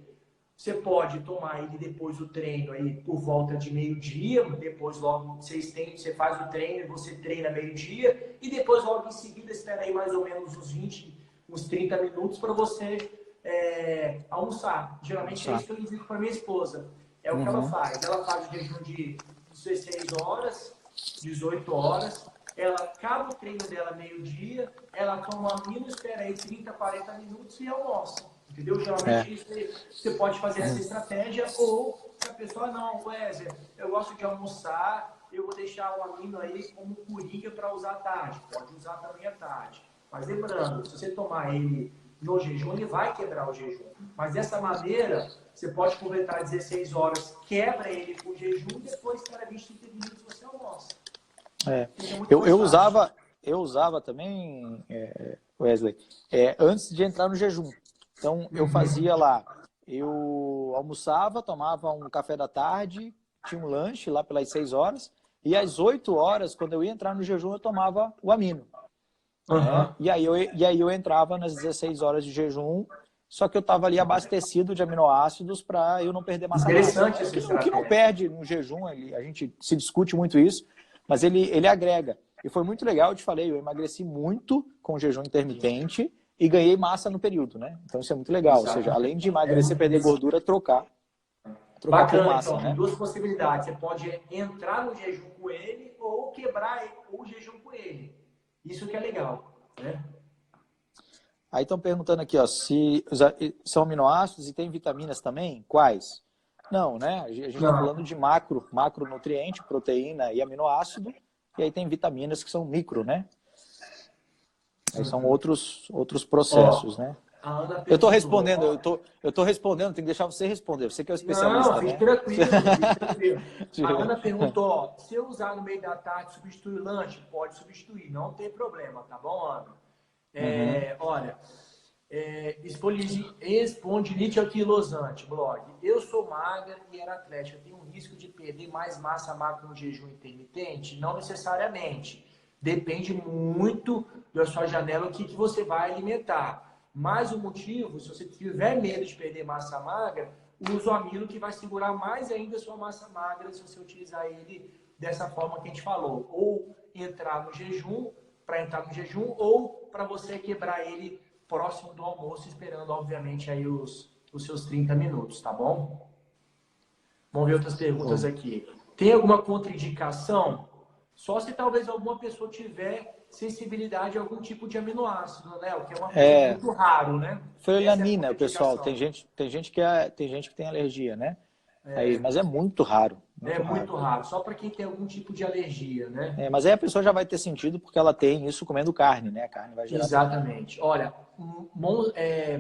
Você pode tomar ele depois do treino aí por volta de meio-dia, depois logo você faz o treino e você treina meio-dia, e depois logo em seguida espera aí mais ou menos uns 20, uns 30 minutos para você almoçar. Geralmente é Almoçar. isso que eu indico para minha esposa. É o que ela Uhum. faz. Ela faz o jejum de 16 horas, 18 horas, ela acaba o treino dela meio-dia, ela toma amino, espera aí 30, 40 minutos e almoça. Entendeu? É. Geralmente isso você pode fazer essa Uhum. estratégia, ou se a pessoa não, Wesley, eu gosto de almoçar, eu vou deixar o amino aí como coringa para usar à tarde. Pode usar também à tarde. Mas lembrando, se você tomar ele no jejum, ele vai quebrar o jejum. Mas dessa maneira, você pode completar 16 horas, quebra ele com jejum e depois, cada 20, 30 minutos você almoça. É. Fica muito Eu, mais eu fácil. usava, eu usava também, Wesley, antes de entrar no jejum. Então, eu fazia lá, eu almoçava, tomava um café da tarde, tinha um lanche lá pelas 6 horas, e às 8 horas, quando eu ia entrar no jejum, eu tomava o amino. Né? Uhum. E aí eu entrava nas 16 horas de jejum só que eu estava ali abastecido de aminoácidos para eu não perder massa magra. Interessante essa O que estratégia. não perde no jejum, a gente se discute muito isso, mas ele agrega. E foi muito legal, eu te falei, eu emagreci muito com jejum intermitente e ganhei massa no período, né? Então isso é muito legal, ou seja, além de emagrecer, perder gordura, trocar por Bacana, massa, então, né? tem duas possibilidades. Você pode entrar no jejum com ele ou quebrar o jejum com ele. Isso que é legal, né? Aí estão perguntando aqui, ó, se são aminoácidos e tem vitaminas também? Quais? Não, né? A gente está falando de macronutriente, proteína e aminoácido, e aí tem vitaminas que são micro, né? Aí são outros processos, né? Eu estou respondendo, eu tô respondendo, tem que deixar você responder, você que é o especialista, não, fique né? tranquilo, fique tranquilo. A Ana perguntou, ó, se eu usar no meio da tarde substituir lanche, pode substituir, não tem problema, tá bom, Ana? Olha, espondilite anquilosante, blog. Eu sou magra e era atlética, tenho um risco de perder mais massa magra no jejum intermitente? Não necessariamente. Depende muito da sua janela, o que você vai alimentar. Mas o motivo, se você tiver medo de perder massa magra, use o amilo que vai segurar mais ainda a sua massa magra se você utilizar ele dessa forma que a gente falou. Ou entrar no jejum, para entrar no jejum, ou para você quebrar ele próximo do almoço, esperando, obviamente, aí os seus 30 minutos, tá bom? Vamos ver outras perguntas aqui. Tem alguma contraindicação? Só se talvez alguma pessoa tiver sensibilidade a algum tipo de aminoácido, né? O que é uma coisa muito raro, né? Fenilamina, pessoal, tem gente que tem alergia, né? Aí, mas é muito raro. Muito raro, só para quem tem algum tipo de alergia, né? Mas aí a pessoa já vai ter sentido porque ela tem isso comendo carne, né? A carne vai gerar. Exatamente. Olha,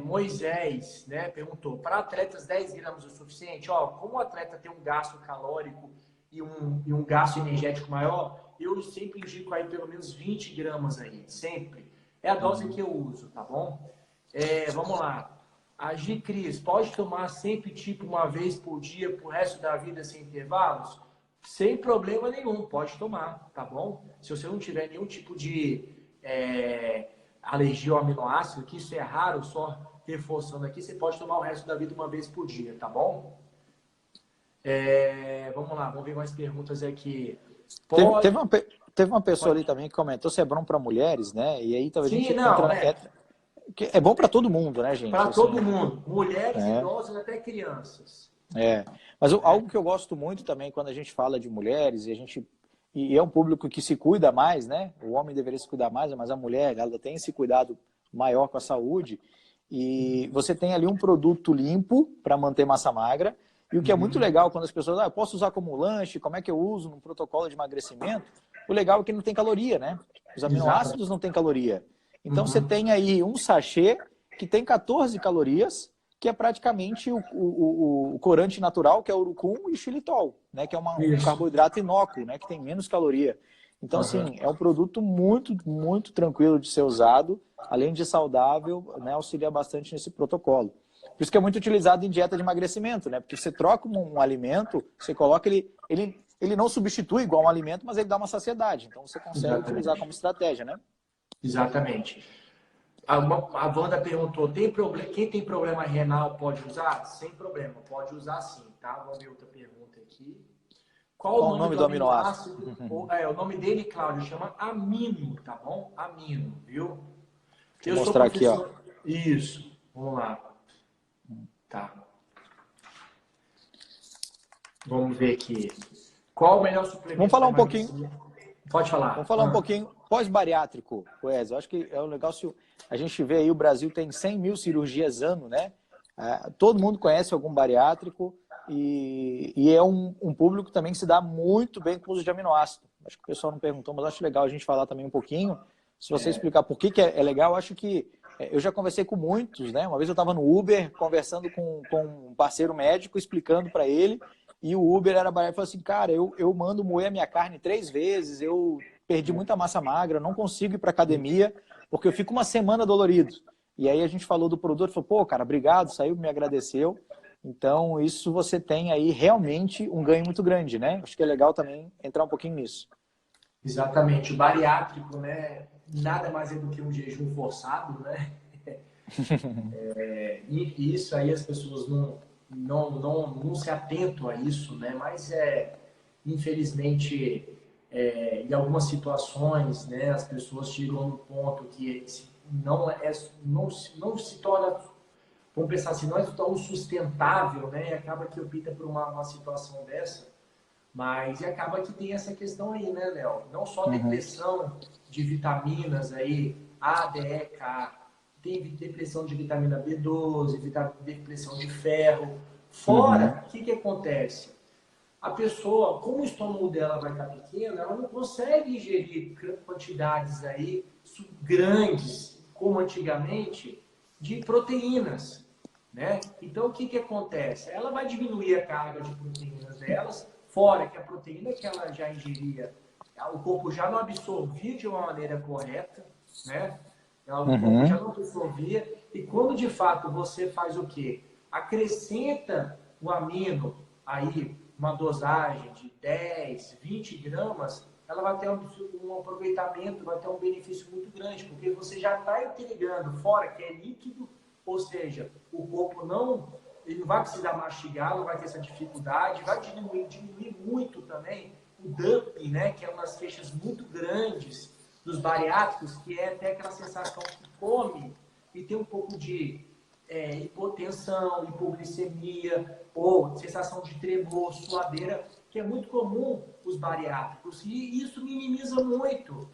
Moisés, né, perguntou, para atletas 10 gramas é o suficiente? Ó, como o atleta tem um gasto calórico e um gasto energético maior, eu sempre indico aí pelo menos 20 gramas aí, sempre. É a dose que eu uso, tá bom? Vamos lá. A Gicris, pode tomar sempre tipo uma vez por dia pro resto da vida sem intervalos? Sem problema nenhum, pode tomar, tá bom? Se você não tiver nenhum tipo de alergia ao aminoácido, que isso é raro, só reforçando aqui, você pode tomar o resto da vida uma vez por dia, tá bom? Vamos lá, vamos ver mais perguntas aqui. Teve uma pessoa ali também que comentou se é bom para mulheres, né? E aí talvez a gente entra... É bom para todo mundo, né, gente? Para todo mundo. Mulheres, idosos, até crianças. Mas algo que eu gosto muito também quando a gente fala de mulheres, e é um público que se cuida mais, né? O homem deveria se cuidar mais, mas a mulher, ela tem esse cuidado maior com a saúde. E você tem ali um produto limpo para manter massa magra. E o que é muito legal quando as pessoas, eu posso usar como lanche, como é que eu uso num protocolo de emagrecimento? O legal é que não tem caloria, né? Os aminoácidos não têm caloria. Então você tem aí um sachê que tem 14 calorias, que é praticamente o corante natural, que é o urucum e xilitol, né? Que é um carboidrato inócuo, né? Que tem menos caloria. Então, assim, é um produto muito, muito tranquilo de ser usado, além de saudável, né? Auxilia bastante nesse protocolo. Por isso que é muito utilizado em dieta de emagrecimento, né? Porque você troca um alimento, você coloca ele não substitui igual um alimento, mas ele dá uma saciedade. Então você consegue utilizar como estratégia, né? Exatamente. A Wanda perguntou, quem tem problema renal pode usar? Sem problema, pode usar sim, tá? Vamos ver outra pergunta aqui. Qual o nome do aminoácido? O nome dele, Cláudio, chama amino, tá bom? Amino, viu? Vou mostrar aqui, ó. Isso, vamos lá. Tá. Vamos ver aqui. Qual o melhor suplemento? Vamos falar um pouquinho. Pode falar. Vamos falar um pouquinho pós-bariátrico, Wes. Eu acho que é um negócio. A gente vê aí, o Brasil tem 100 mil cirurgias ano, né? Todo mundo conhece algum bariátrico e é um público também que se dá muito bem com o uso de aminoácido. Acho que o pessoal não perguntou, mas acho legal a gente falar também um pouquinho. Se você explicar por que é legal, acho que eu já conversei com muitos, né? Uma vez eu estava no Uber conversando com um parceiro médico, explicando para ele, e o Uber era barato e falou assim, cara, eu mando moer a minha carne 3 vezes, eu perdi muita massa magra, não consigo ir para academia, porque eu fico uma semana dolorido. E aí a gente falou do produto, falou, pô, cara, obrigado, saiu, me agradeceu. Então, isso você tem aí realmente um ganho muito grande, né? Acho que é legal também entrar um pouquinho nisso. Exatamente. O bariátrico, né? Nada mais é do que um jejum forçado, né? E isso aí as pessoas não se atentam a isso, né? Mas infelizmente, em algumas situações, né, as pessoas chegam no ponto que não se torna, vamos pensar assim, não é tão sustentável, né? E acaba que opta por uma situação dessa. Mas e acaba que tem essa questão aí, né, Léo? Não só depressão de vitaminas aí, A, D, E, K. Tem depressão de vitamina B12, depressão de ferro. Fora, o que acontece? A pessoa, como o estômago dela vai estar pequeno, ela não consegue ingerir quantidades aí grandes, como antigamente, de proteínas, né? Então, o que acontece? Ela vai diminuir a carga de proteínas delas, fora que a proteína que ela já ingeria, o corpo já não absorvia de uma maneira correta, né? O corpo já não absorvia. E quando, de fato, você faz o quê? Acrescenta o amino aí, uma dosagem de 10, 20 gramas, ela vai ter um aproveitamento, vai ter um benefício muito grande, porque você já está integrando, fora que é líquido, ou seja, o corpo ele não vai precisar mastigar, não vai ter essa dificuldade, vai diminuir muito também o dumping, né, que é uma das queixas muito grandes dos bariátricos, que é até aquela sensação que come e tem um pouco de hipotensão, hipoglicemia, ou sensação de tremor, suadeira, que é muito comum os bariátricos. E isso minimiza muito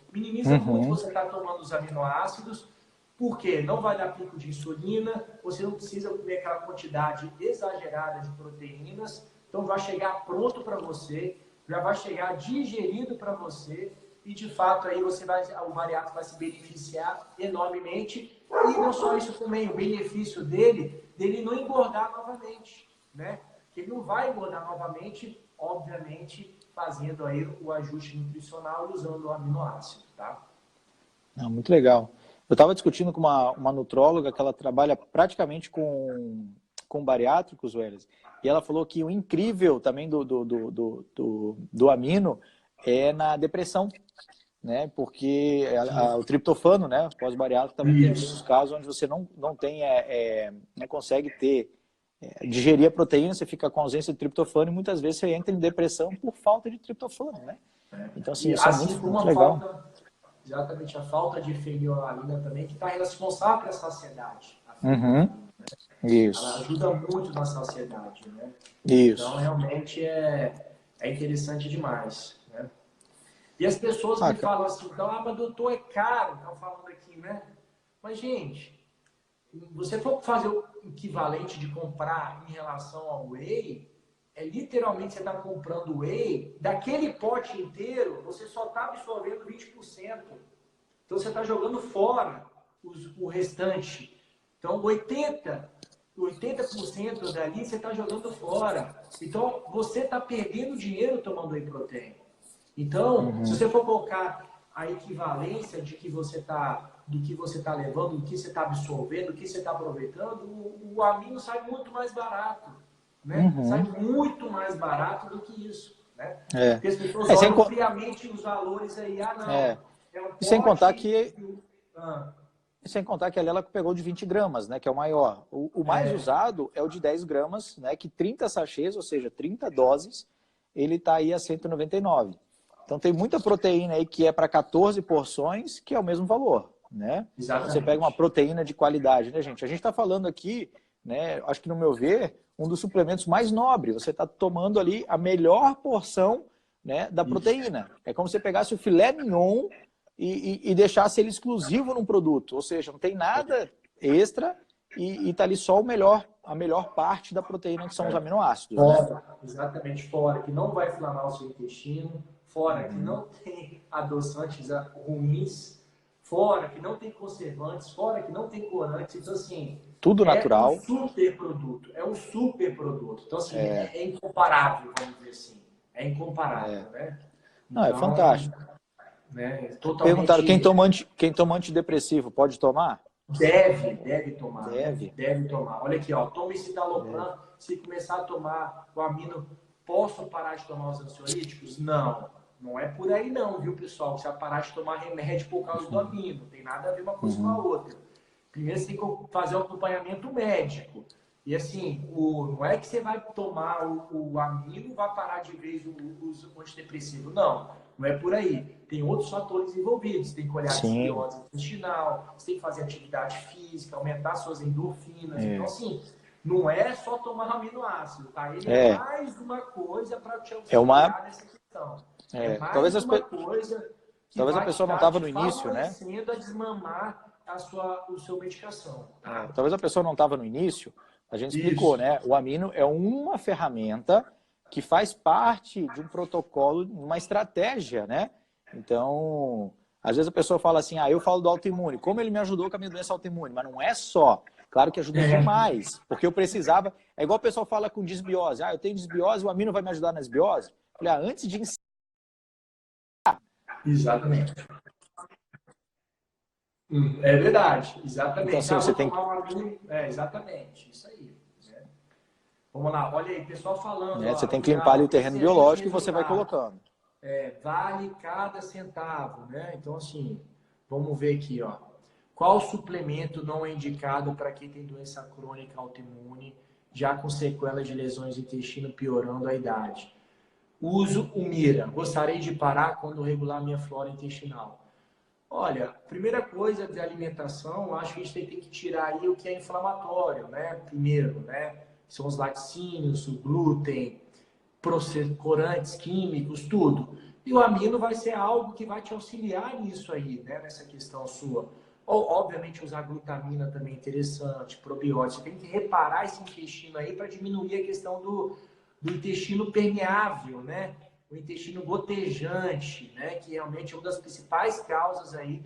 você estar tomando os aminoácidos, porque não vai dar pico de insulina, você não precisa comer aquela quantidade exagerada de proteínas, então vai chegar pronto para você, já vai chegar digerido para você, e de fato aí o bariátrico vai se beneficiar enormemente. E não só isso também, o benefício dele não engordar novamente, né? Que ele não vai engordar novamente, obviamente, fazendo aí o ajuste nutricional e usando o aminoácido, tá? Não, muito legal. Eu estava discutindo com uma nutróloga que ela trabalha praticamente com bariátricos, Welles, e ela falou que o incrível também do amino é na depressão, né? Porque o triptofano, né? Pós-bariátrico também tem alguns casos onde você não tem, não consegue digerir a proteína, você fica com ausência de triptofano e muitas vezes você entra em depressão por falta de triptofano, né? Então, assim, E isso é assim muito, como muito legal. exatamente a falta de fenilalanina também, que está responsável pela saciedade. Ela Isso, ajuda muito na saciedade, né? Então, isso. realmente é interessante demais, né? E as pessoas me falam assim, então, mas doutor, é caro, estão falando aqui, né? Mas, gente, você for fazer o equivalente de comprar em relação ao whey, literalmente você está comprando whey, daquele pote inteiro, você só está absorvendo 20%. Então você está jogando fora o restante. Então 80% dali você está jogando fora. Então você está perdendo dinheiro tomando whey protein. Então, se você for colocar a equivalência de que do que você está levando, do que você está absorvendo, do que você está aproveitando, o amino sai muito mais barato, né? Sai muito mais barato do que isso, né? Porque as pessoas olham friamente os valores aí, não, é um E sem contar pote... que sem contar que ali ela pegou de 20 gramas, né, que é o maior. O mais usado é o de 10 gramas, né, que 30 sachês, ou seja, 30 doses, ele está aí a 199. Então tem muita proteína aí que é para 14 porções, que é o mesmo valor, né? Exatamente. Você pega uma proteína de qualidade, né, gente? A gente está falando aqui, né, acho que no meu ver, um dos suplementos mais nobres. Você está tomando ali a melhor porção, né, da proteína. É como se você pegasse o filé mignon e deixasse ele exclusivo num produto. Ou seja, não tem nada extra e está ali só a melhor parte da proteína, que são os aminoácidos, né? Exatamente, fora que não vai inflamar o seu intestino, fora que não tem adoçantes ruins, fora que não tem conservantes, fora que não tem corantes. Então, assim, tudo natural. É um super produto. Então, assim, é incomparável, vamos dizer assim. É incomparável, né? Não, é Então, fantástico. né, Perguntaram, totalmente... quem toma antidepressivo pode tomar? Deve tomar, Deve. deve tomar. Olha aqui, ó, tome citalopram, se começar a tomar o amino, posso parar de tomar os ansiolíticos? Não, não é por aí não, viu, pessoal? Você vai parar de tomar remédio por causa do amino, não tem nada a ver uma coisa com a outra. Primeiro você tem que fazer o acompanhamento médico. E assim, não é que você vai tomar o amino e vai parar de vez o antidepressivo. Não, não é por aí. Tem outros fatores envolvidos. Você tem que olhar a Sim. desbiose intestinal, você tem que fazer atividade física, aumentar suas endorfinas. Então, assim, não é só tomar aminoácido, tá? Ele é mais uma coisa para te auxiliar nessa questão. É mais uma coisa que talvez a vai pessoa não estar estava te no início, né? favorecendo a desmamar o seu medicação. Tá? Talvez a pessoa não estava no início, a gente explicou, Isso. né? O amino é uma ferramenta que faz parte de um protocolo, uma estratégia, né? Então, às vezes a pessoa fala assim, eu falo do autoimune, como ele me ajudou com a minha doença autoimune? Mas não é só. Claro que ajudou demais, porque eu precisava... É igual o pessoal fala com desbiose. Eu tenho desbiose, o amino vai me ajudar na desbiose? Eu falei, antes de ensinar... Exatamente. É verdade, exatamente. Então, assim, você vou tem tomar um amino... exatamente, isso aí. Né? Vamos lá, olha aí, pessoal falando. Você tem que limpar ali Legal, o terreno excelente biológico e você vai resultado. colocando. Vale cada centavo, né? Então, assim, vamos ver aqui, ó. Qual suplemento não é indicado para quem tem doença crônica autoimune, já com sequelas de lesões do intestino piorando a idade? Uso o Mira. Gostaria de parar quando regular minha flora intestinal. Olha, primeira coisa de alimentação, acho que a gente tem que tirar aí o que é inflamatório, né? Primeiro, né? São os laticínios, o glúten, corantes químicos, tudo. E o amino vai ser algo que vai te auxiliar nisso aí, né? Nessa questão sua. Ou, obviamente, usar glutamina também é interessante, probiótico. Você tem que reparar esse intestino aí para diminuir a questão do intestino permeável, né? O intestino gotejante, né? Que realmente é uma das principais causas aí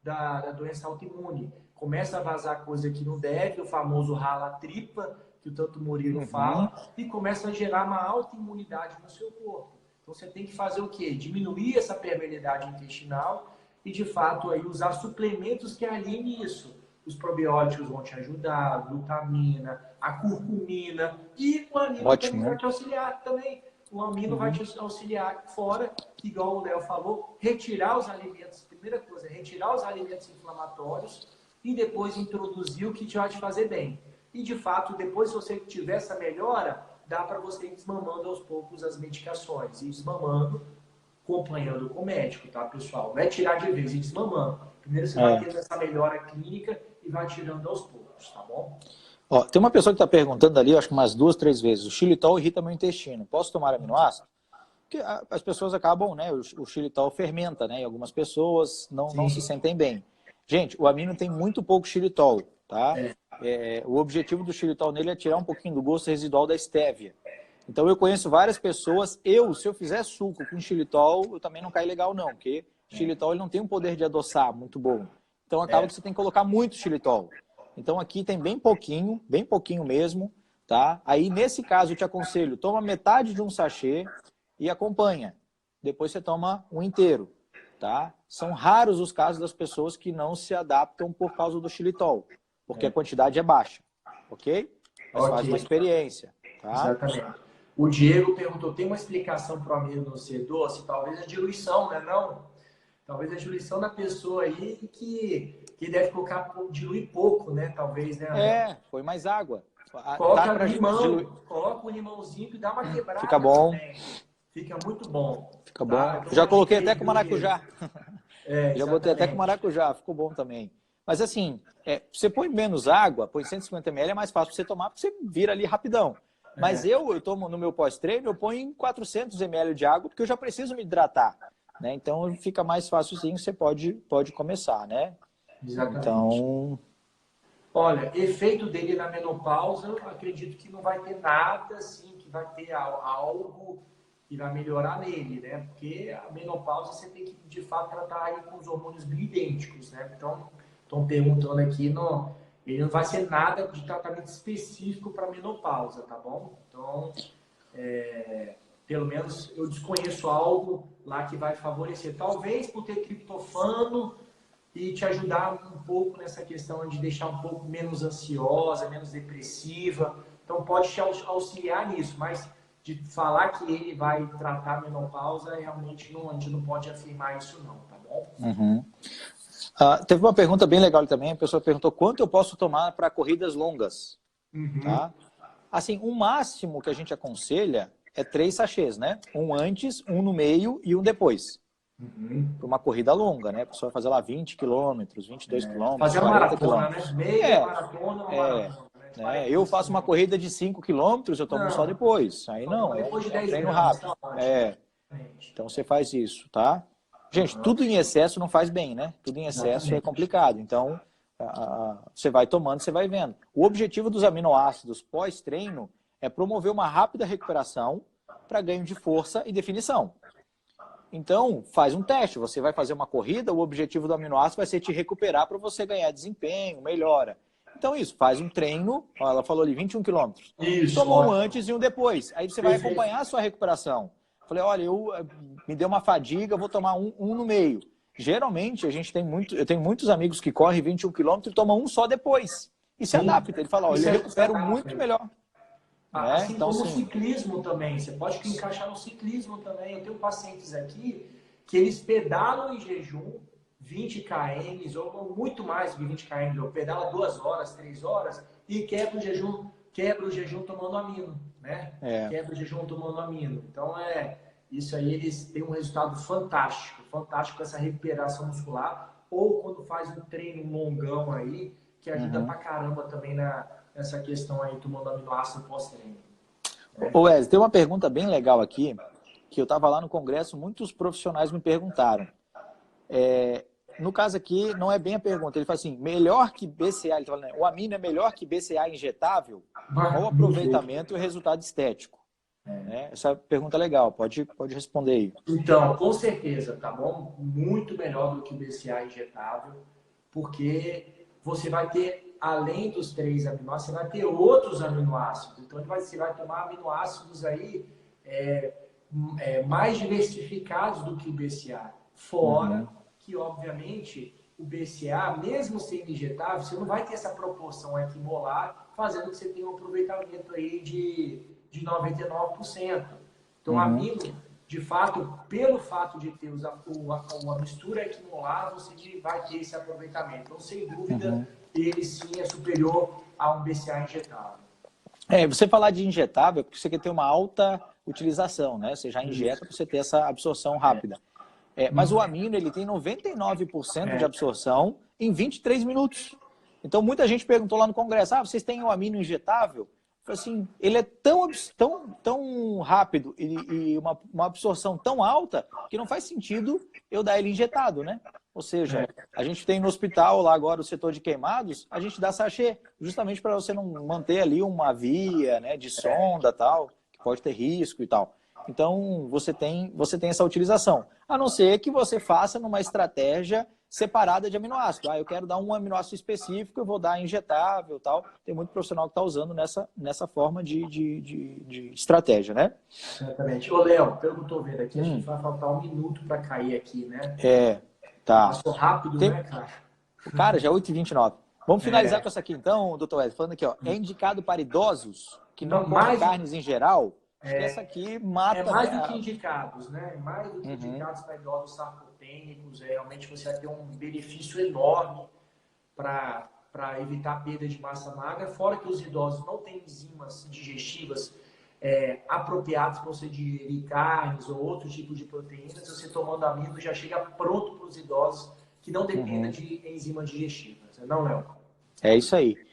da doença autoimune. Começa a vazar coisa que não deve, o famoso rala-tripa, que o tanto Murilo fala, e começa a gerar uma autoimunidade no seu corpo. Então você tem que fazer o quê? Diminuir essa permeabilidade intestinal e, de fato, aí usar suplementos que alinhem isso. Os probióticos vão te ajudar, a glutamina, a curcumina e o amino também vai te auxiliar também. O amino vai te auxiliar fora, igual o Léo falou, retirar os alimentos, primeira coisa, retirar os alimentos inflamatórios e depois introduzir o que vai te fazer bem. E, de fato, depois, se você tiver essa melhora, dá para você ir desmamando aos poucos as medicações. E desmamando, acompanhando com o médico, tá, pessoal? Não é tirar de vez, e desmamando. Primeiro você vai tendo essa melhora clínica e vai tirando aos poucos, tá bom? Ó, tem uma pessoa que está perguntando ali, acho que umas 2, 3 vezes, o xilitol irrita meu intestino, posso tomar aminoácido? Porque as pessoas acabam, né, o xilitol fermenta, né, e algumas pessoas não se sentem bem. Gente, o amino tem muito pouco xilitol, tá? O objetivo do xilitol nele é tirar um pouquinho do gosto residual da estévia. Então eu conheço várias pessoas, se eu fizer suco com xilitol, eu também não cai legal não, porque xilitol ele não tem um poder de adoçar muito bom. Então acaba que você tem que colocar muito xilitol. Então aqui tem bem pouquinho mesmo, tá? Aí nesse caso eu te aconselho, toma metade de um sachê e acompanha. Depois você toma um inteiro, tá? São raros os casos das pessoas que não se adaptam por causa do xilitol, porque a quantidade é baixa, ok? Mas faz uma experiência, tá? Exatamente. O Diego perguntou, tem uma explicação para o amino ser doce? Talvez a diluição, né? Não? Talvez a diluição da pessoa aí que deve diluir pouco, né? Talvez, né? Põe mais água. Coloca limão, coloca um limãozinho e dá uma quebrada. Fica bom. Também. Fica muito bom. Fica bom. Tá? Então, já coloquei até com maracujá. Já botei até com maracujá. maracujá, ficou bom também. Mas assim, você põe menos água, põe 150 ml, é mais fácil você tomar, porque você vira ali rapidão. Mas eu tomo no meu pós-treino, eu ponho 400 ml de água, porque eu já preciso me hidratar. Né? Então fica mais fácil sim, você pode começar, né? Exatamente. Então... Olha, efeito dele na menopausa, eu acredito que não vai ter nada assim, que vai ter algo que vai melhorar nele, né? Porque a menopausa você tem que, de fato, tratar aí com os hormônios bioidênticos, né? Então, estão perguntando aqui, ele não vai ser nada de tratamento específico para menopausa, tá bom? Então, pelo menos eu desconheço algo lá que vai favorecer. Talvez por ter triptofano e te ajudar um pouco nessa questão de deixar um pouco menos ansiosa, menos depressiva. Então, pode te auxiliar nisso, mas de falar que ele vai tratar a menopausa, realmente a gente não pode afirmar isso não, tá bom? Teve uma pergunta bem legal também. A pessoa perguntou quanto eu posso tomar para corridas longas. Uhum. Tá? Assim, o máximo que a gente aconselha é 3 sachês, né? Um antes, um no meio e um depois. Uhum. Para uma corrida longa, né? A pessoa vai fazer lá 20 quilômetros, 22 quilômetros, Fazer a 40 maratona, quilômetros. né? Meia É, maratona, uma é. maratona, né? Né? Eu faço uma 45. corrida de 5 quilômetros, eu tomo só Não, depois. Aí só toma não, depois de é um 10 treino gramas, rápido. tá ótimo. É, Exatamente. então você faz isso, tá? Gente, Aham. tudo em excesso não faz bem, né? Tudo em excesso é Exatamente. complicado. Então, você vai tomando, você vai vendo. O objetivo dos aminoácidos pós-treino é promover uma rápida recuperação para ganho de força e definição. Então, faz um teste. Você vai fazer uma corrida, o objetivo do aminoácido vai ser te recuperar para você ganhar desempenho, melhora. Então, isso, faz um treino. Ó, ela falou ali, 21 quilômetros. Isso, Tomou um ótimo. antes e um depois. Aí você vai Perfeito. acompanhar a sua recuperação. Falei, olha, me deu uma fadiga, vou tomar um no meio. Geralmente, eu tenho muitos amigos que correm 21 quilômetros e tomam um só depois. E se Sim. adapta. Ele fala, ó, Isso ele é recupera muito perfeito. melhor. Né? Assim Então, como o assim, ciclismo também. Você pode encaixar no ciclismo também. Eu tenho pacientes aqui que eles pedalam em jejum 20 km ou muito mais que 20 km. Eu pedalo 2 horas, 3 horas e quebra o jejum tomando amino, né? é. Quebra o jejum tomando amino. Então, isso aí eles têm um resultado fantástico, fantástico com essa recuperação muscular. Ou quando faz um treino longão aí, que ajuda Uhum. pra caramba também nessa questão aí, tomando aminoácido pós-treino. Ô Wesley, tem uma pergunta bem legal aqui, que eu estava lá no congresso, muitos profissionais me perguntaram. No caso aqui, não é bem a pergunta, ele fala assim, melhor que BCA, ele tá falando, né, o amino é melhor que BCA injetável? Qual o Muito. aproveitamento e o resultado estético? Né? Essa pergunta é legal, pode responder aí. Então, com certeza, tá bom? Muito melhor do que o BCA injetável, porque você vai ter, além dos 3 aminoácidos, você vai ter outros aminoácidos. Então, você vai tomar aminoácidos aí mais diversificados do que o BCA. Fora Uhum, que, obviamente, o BCA, mesmo sendo injetável, você não vai ter essa proporção equimolar, fazendo que você tenha um aproveitamento aí de 99%. Então, a uhum, amino, de fato, pelo fato de ter a mistura equimolar, você vai ter esse aproveitamento. Então, sem dúvida, uhum. ele sim é superior a um BCA injetável. Você falar de injetável, porque você quer ter uma alta utilização, né? Você já injeta Isso. para você ter essa absorção rápida. Mas o amino ele tem 99% de É, absorção em 23 minutos. Então muita gente perguntou lá no congresso, vocês têm o amino injetável? Eu falei assim, ele é tão rápido e uma absorção tão alta que não faz sentido eu dar ele injetado, né? Ou seja, a gente tem no hospital lá agora o setor de queimados, a gente dá sachê, justamente para você não manter ali uma via, né, de sonda tal, que pode ter risco e tal. Então, você tem essa utilização. A não ser que você faça numa estratégia separada de aminoácido. Eu quero dar um aminoácido específico, eu vou dar injetável e tal. Tem muito profissional que está usando nessa forma de estratégia, né? exatamente. Ô, Léo, pelo que eu tô vendo aqui, acho que Hum, vai faltar 1 minuto para cair aqui, né? tá. Passou rápido, Tem, né, cara? cara, já é 8h29. Vamos finalizar É, com essa aqui então, doutor Wesley, falando aqui, ó. É indicado para idosos que não não, comem carnes em geral? Acho que essa aqui é mata, mais né? do que indicados, né? Mais do que Uhum, indicados para idosos sarcopênicos. Realmente você vai ter um benefício enorme para evitar perda de massa magra, fora que os idosos não têm enzimas digestivas apropriadas para você digerir carnes ou outro tipo de proteínas. Você tomando amino já chega pronto para os idosos que não dependem uhum. de enzimas digestivas. Não, Léo? É isso aí.